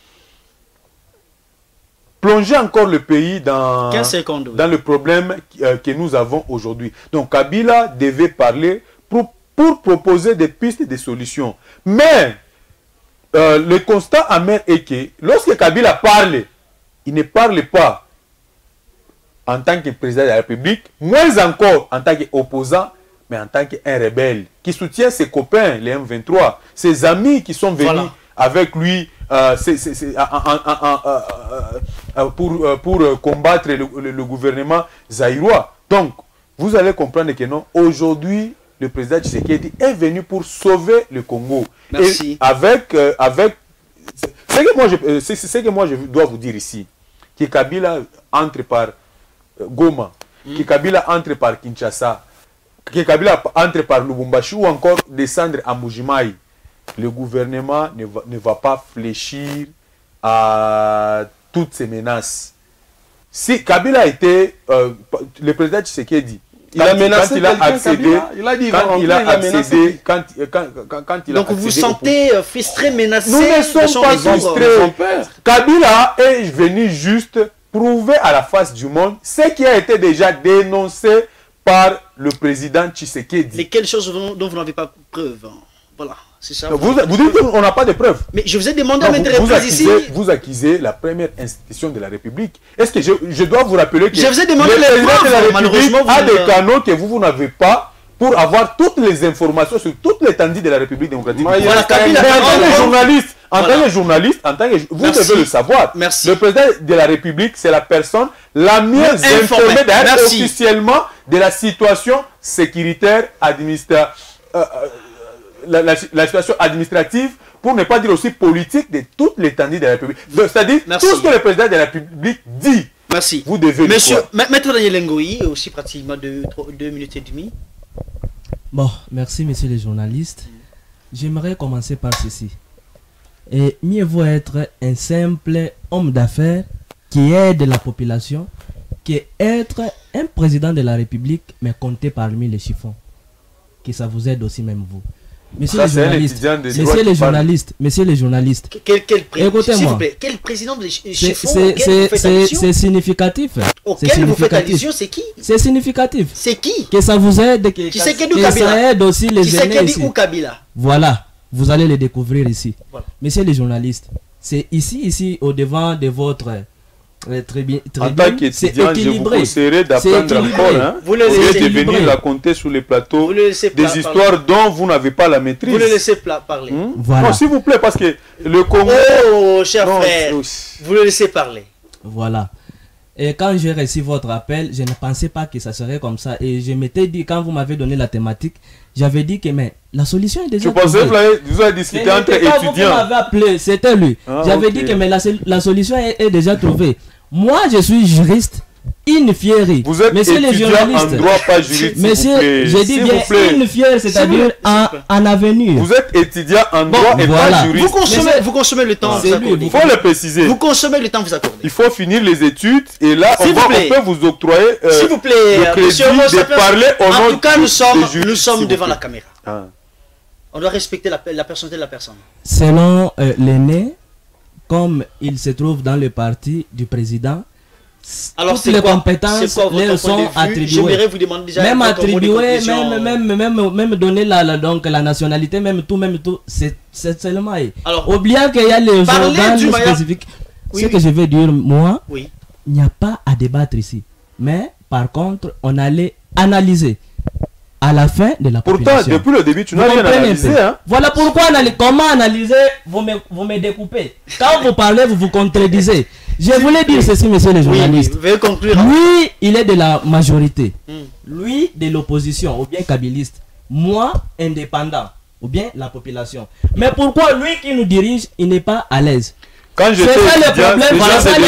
Speaker 2: plonger encore le pays dans le problème que nous avons aujourd'hui. Donc Kabila devait parler pour proposer des pistes et des solutions. Mais le constat amer est que lorsque Kabila parle, il ne parle pas en tant que président de la République, moins encore en tant qu'opposant, mais en tant qu'un rebelle qui soutient ses copains, les M23, ses amis qui sont venus avec lui pour combattre le gouvernement zaïrois. Donc, vous allez comprendre que non, aujourd'hui, le président Tshisekedi est venu pour sauver le Congo.
Speaker 1: Merci.
Speaker 2: Et avec ce que moi je dois vous dire ici, que Kabila entre par Goma, que Kabila entre par Kinshasa, que Kabila entre par Lubumbashi ou encore descendre à Mujimai, le gouvernement ne va pas fléchir à toutes ces menaces. Si Kabila était le président Tshisekedi, il a menacé quand il a accédé,
Speaker 1: donc vous vous sentez frustré, menacé.
Speaker 2: Nous ne sommes pas frustrés. Kabila est venu juste prouver à la face du monde ce qui a été déjà dénoncé par le président Tshisekedi.
Speaker 1: Lesquelles choses dont vous n'avez pas preuve? Voilà, c'est ça.
Speaker 2: Vous dites qu'on n'a pas de preuves.
Speaker 1: Mais je vous ai demandé à mettre les preuves ici.
Speaker 2: Vous accusez la première institution de la République. Est-ce que je dois vous rappeler que
Speaker 1: je vous ai demandé le président de la République
Speaker 2: a des canaux que vous n'avez pas pour avoir toutes les informations sur toute l'étendue de la République démocratique.
Speaker 1: Voilà,
Speaker 2: en tant que journaliste, vous devez le savoir.
Speaker 1: Merci.
Speaker 2: Le président de la République, c'est la personne la mieux informée d'ailleurs officiellement de la situation sécuritaire la situation administrative, pour ne pas dire aussi politique, de toute l'étendue de la République. C'est-à-dire tout ce que le président de la République dit
Speaker 1: Merci.
Speaker 2: Vous devez
Speaker 1: Monsieur, Maître Daniel Ngoï, aussi pratiquement 2 minutes et demie.
Speaker 4: Bon, merci messieurs les journalistes. J'aimerais commencer par ceci. Et mieux vaut être un simple homme d'affaires qui aide la population qu'être un président de la République mais compter parmi les chiffons. Que ça vous aide aussi même vous. Messieurs les journalistes,
Speaker 1: écoutez-moi. Quel président de chiffons
Speaker 4: c'est significatif.
Speaker 1: Auquel vous faites allusion, c'est qui?
Speaker 4: C'est significatif.
Speaker 1: C'est qui?
Speaker 4: Que ça vous aide,
Speaker 1: que ça
Speaker 4: aide aussi les jeunes ici.
Speaker 1: Kabila.
Speaker 4: Voilà, vous allez les découvrir ici.
Speaker 1: Voilà.
Speaker 4: Messieurs les journalistes, c'est ici au devant de votre tribune.
Speaker 2: En tant qu'étudiant, je vous conseillerais d'apprendre encore. Hein.
Speaker 1: Vous le
Speaker 2: laissez de venir raconter sur les plateaux des histoires dont vous n'avez pas la maîtrise.
Speaker 1: Vous le laissez parler.
Speaker 4: Voilà.
Speaker 2: Non, s'il vous plaît, parce que le Congo...
Speaker 1: Oh, cher frère, vous le laissez parler.
Speaker 4: Voilà. Et quand j'ai reçu votre appel, je ne pensais pas que ça serait comme ça. Et je m'étais dit, quand vous m'avez donné la thématique, j'avais dit que mais la solution est déjà trouvée.
Speaker 2: Je pensais que vous avez discuté entre étudiants.
Speaker 4: Vous m'avez appelé, c'était lui. J'avais dit que mais la solution est déjà trouvée. Moi, je suis juriste, une fierté.
Speaker 2: Vous êtes
Speaker 4: Monsieur les journalistes,
Speaker 2: en droit, pas juriste.
Speaker 4: Monsieur, j'ai dit bien une fierté, c'est-à-dire en avenir.
Speaker 2: Vous êtes étudiant en droit et pas juriste.
Speaker 1: Vous consommez le temps.
Speaker 2: Il faut le préciser.
Speaker 1: Vous consommez le temps vous accordez.
Speaker 2: Il faut finir les études et là, on peut vous octroyer
Speaker 1: s'il vous plaît,
Speaker 2: le crédit de parler au nom.
Speaker 1: En tout cas, nous sommes devant la caméra. On doit respecter la personnalité de la personne.
Speaker 4: Selon l'aîné, comme il se trouve dans le parti du président,
Speaker 1: alors
Speaker 4: toutes les compétences leur sont attribuées.
Speaker 1: J'aimerais vous demander déjà
Speaker 4: même attribuer, même donner la nationalité, même tout, c'est seulement. Oubliant qu'il y a les organes spécifiques. Ce que je veux dire, moi, il n'y a pas à débattre ici. Mais par contre, on allait analyser à la fin de la population.
Speaker 2: Pourtant, depuis le début, tu n'as rien analysé. Hein?
Speaker 4: Voilà pourquoi comment analyser, vous me découpez. Quand vous parlez, vous vous contredisez. Je voulais dire ceci, messieurs les journalistes. Lui, il est de la majorité. Lui, de l'opposition, ou bien kabiliste. Moi, indépendant, ou bien la population. Mais pourquoi lui qui nous dirige, il n'est pas à l'aise?
Speaker 2: Quand je c'est ça le problème, voilà ça le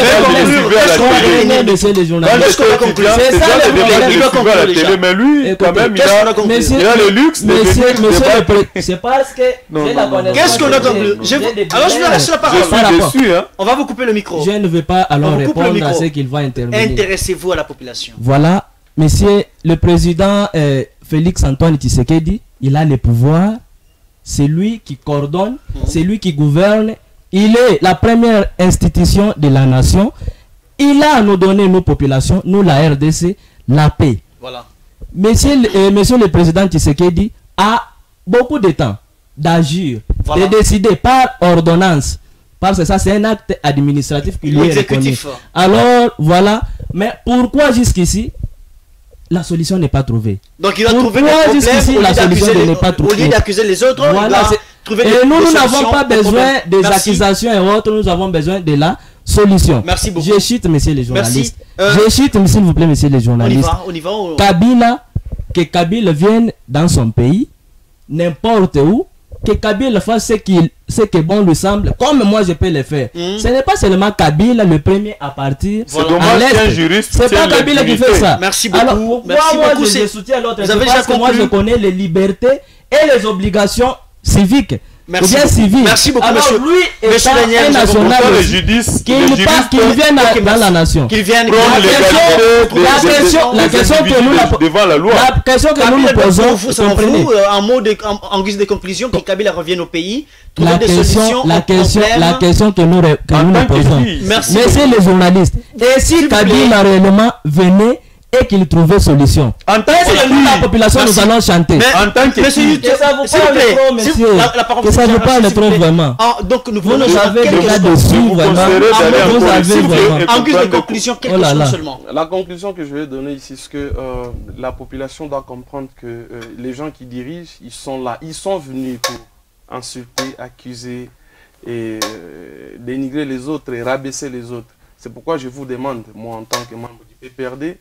Speaker 2: problème.
Speaker 4: Monsieur les journalistes.
Speaker 2: C'est ça le problème. Mais lui, quand même, il a le luxe.
Speaker 4: C'est parce que j'ai la connaissance.
Speaker 1: Qu'est-ce qu'on a conclu? Alors je vais laisser la parole.
Speaker 2: Je suis déçu.
Speaker 1: On va vous couper le micro.
Speaker 4: Je ne veux pas alors répondre à ce qu'il va intervenir.
Speaker 1: Intéressez-vous à la population.
Speaker 4: Voilà, monsieur le président Félix Antoine Tshisekedi, il a le pouvoir. C'est lui qui coordonne, c'est lui qui gouverne. Il est la première institution de la nation. Il a à nous donner, nos populations, nous la RDC, la paix.
Speaker 1: Voilà.
Speaker 4: Monsieur le président Tshisekedi a beaucoup de temps d'agir, de décider par ordonnance. Parce que ça, c'est un acte administratif qui lui est reconnu. Alors, voilà. Mais pourquoi jusqu'ici, la solution n'est pas trouvée?
Speaker 1: Donc il va trouver le problème,
Speaker 4: la solution n'est pas trouvée.
Speaker 1: Au lieu d'accuser les autres,
Speaker 4: voilà, et nous n'avons pas besoin des accusations et autres, nous avons besoin de la solution.
Speaker 1: Merci beaucoup.
Speaker 4: Je chute, messieurs les journalistes. Je chute, s'il vous plaît, messieurs les journalistes.
Speaker 1: On y va.
Speaker 4: Que Kabila vienne dans son pays, n'importe où, que Kabila fasse ce que bon lui semble, comme moi je peux le faire. Ce n'est pas seulement Kabila le premier à partir.
Speaker 2: C'est dommage qu'un juriste.
Speaker 4: C'est pas Kabila qui fait ça.
Speaker 1: Merci beaucoup.
Speaker 4: Alors, pourquoi moi je soutiens l'autre? Parce que moi je connais les libertés et les obligations civiques.
Speaker 1: Merci
Speaker 4: bien civil.
Speaker 1: Merci beaucoup,
Speaker 4: alors,
Speaker 1: monsieur.
Speaker 4: Lui est un national qu'il vienne dans la nation.
Speaker 1: Qu'il vienne
Speaker 4: la question que nous
Speaker 2: devant la loi.
Speaker 4: La question que nous nous posons,
Speaker 1: en guise de conclusion, que Kabila revienne au pays.
Speaker 4: La question que nous nous posons. Messieurs les journalistes, et si Kabila réellement venait et qu'il trouvait solution. En tant que nous, la population, nous allons chanter.
Speaker 2: En tant que
Speaker 4: que ça vous parle trop, monsieur. Que ça vous parle trop vraiment.
Speaker 1: Donc nous
Speaker 4: vous nous avez là-dessus vraiment. Vous avez vraiment.
Speaker 1: En guise de conclusion, quelque chose seulement.
Speaker 3: La conclusion que je vais donner ici, c'est que la population doit comprendre que les gens qui dirigent, ils sont là, ils sont venus pour insulter, accuser et dénigrer les autres et rabaisser les autres. C'est pourquoi je vous demande, moi en tant que membre du PPRD,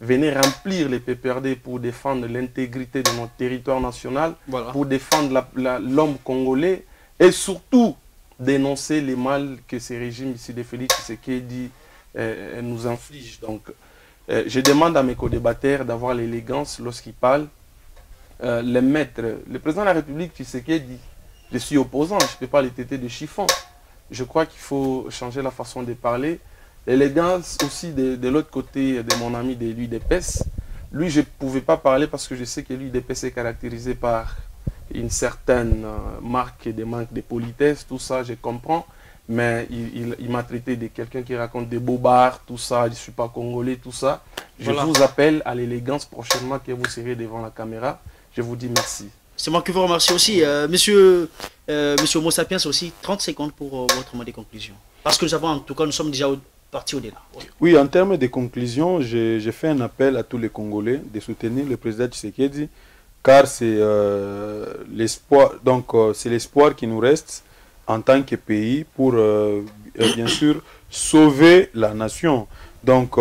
Speaker 3: venez remplir les PPRD pour défendre l'intégrité de notre territoire national, pour défendre l'homme congolais et surtout dénoncer les mal que ces régimes ici de Félix Tshisekedi elle nous inflige. Donc, je demande à mes co-débatteurs d'avoir l'élégance lorsqu'ils parlent. Le président de la République, Tshisekedi, dit je suis opposant, je ne peux pas les têter de chiffon. Je crois qu'il faut changer la façon de parler. L'élégance aussi de l'autre côté de mon ami de l'UDPS. Lui, je ne pouvais pas parler parce que je sais que l'UDPS est caractérisé par une certaine marque de manque de politesse, tout ça, je comprends. Mais il m'a traité de quelqu'un qui raconte des bobards, tout ça, je ne suis pas congolais, tout ça. Je vous appelle à l'élégance prochainement que vous serez devant la caméra. Je vous dis merci.
Speaker 1: C'est moi qui vous remercie aussi. Monsieur Homo sapiens aussi, 30 secondes pour votre mot de conclusion. Parce que nous sommes déjà partis au-delà.
Speaker 2: Oui, en termes de conclusion, j'ai fait un appel à tous les Congolais de soutenir le président Tshisekedi, car c'est l'espoir, c'est l'espoir qui nous reste en tant que pays pour, bien sûr, sauver la nation. Donc,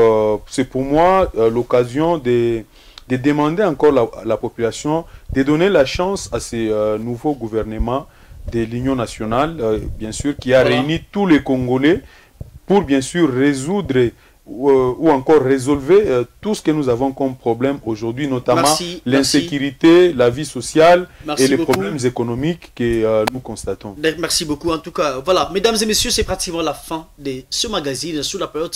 Speaker 2: c'est pour moi l'occasion de demander encore à la population de donner la chance à ces nouveaux gouvernements de l'Union nationale, bien sûr, qui a réuni tous les Congolais pour, bien sûr, résoudre ou encore résolver tout ce que nous avons comme problème aujourd'hui, notamment l'insécurité, la vie sociale et les problèmes économiques que nous constatons.
Speaker 1: Merci beaucoup. En tout cas, voilà, mesdames et messieurs, c'est pratiquement la fin de ce magazine sous la période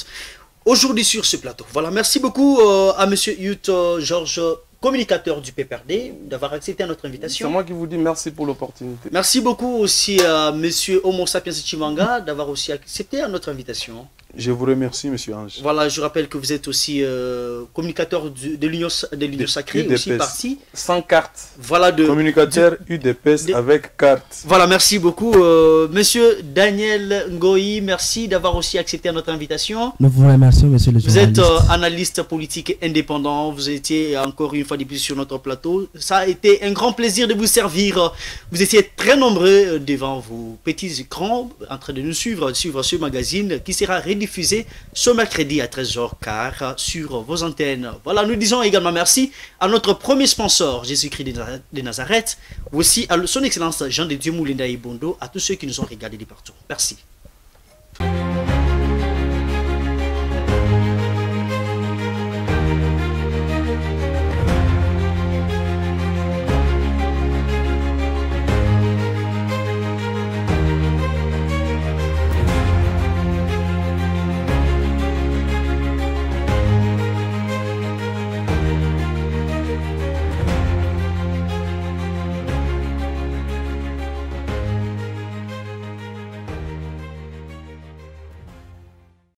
Speaker 1: aujourd'hui sur ce plateau. Voilà, merci beaucoup à monsieur Youth Georges, communicateur du PPRD, d'avoir accepté notre invitation.
Speaker 3: C'est moi qui vous dis merci pour l'opportunité.
Speaker 1: Merci beaucoup aussi à monsieur Homo sapiens Chimanga d'avoir aussi accepté notre invitation.
Speaker 2: Je vous remercie, monsieur Ange.
Speaker 1: Voilà, je rappelle que vous êtes aussi communicateur de l'Union Sacrée, aussi parti.
Speaker 3: Sans carte.
Speaker 1: Voilà,
Speaker 2: communicateur UDPS avec carte.
Speaker 1: Voilà, merci beaucoup. Monsieur Daniel Ngoï, merci d'avoir aussi accepté notre invitation.
Speaker 4: Nous vous remercions, monsieur le journaliste.
Speaker 1: Vous êtes analyste politique indépendant. Vous étiez encore une fois de plus sur notre plateau. Ça a été un grand plaisir de vous servir. Vous étiez très nombreux devant vos petits écrans en train de nous suivre ce magazine qui sera diffusé ce mercredi à 13h15 sur vos antennes. Voilà, nous disons également merci à notre premier sponsor, Jésus-Christ de Nazareth, aussi à son excellence Jean de Dieu Moulinda Ibondo, à tous ceux qui nous ont regardés de partout. Merci.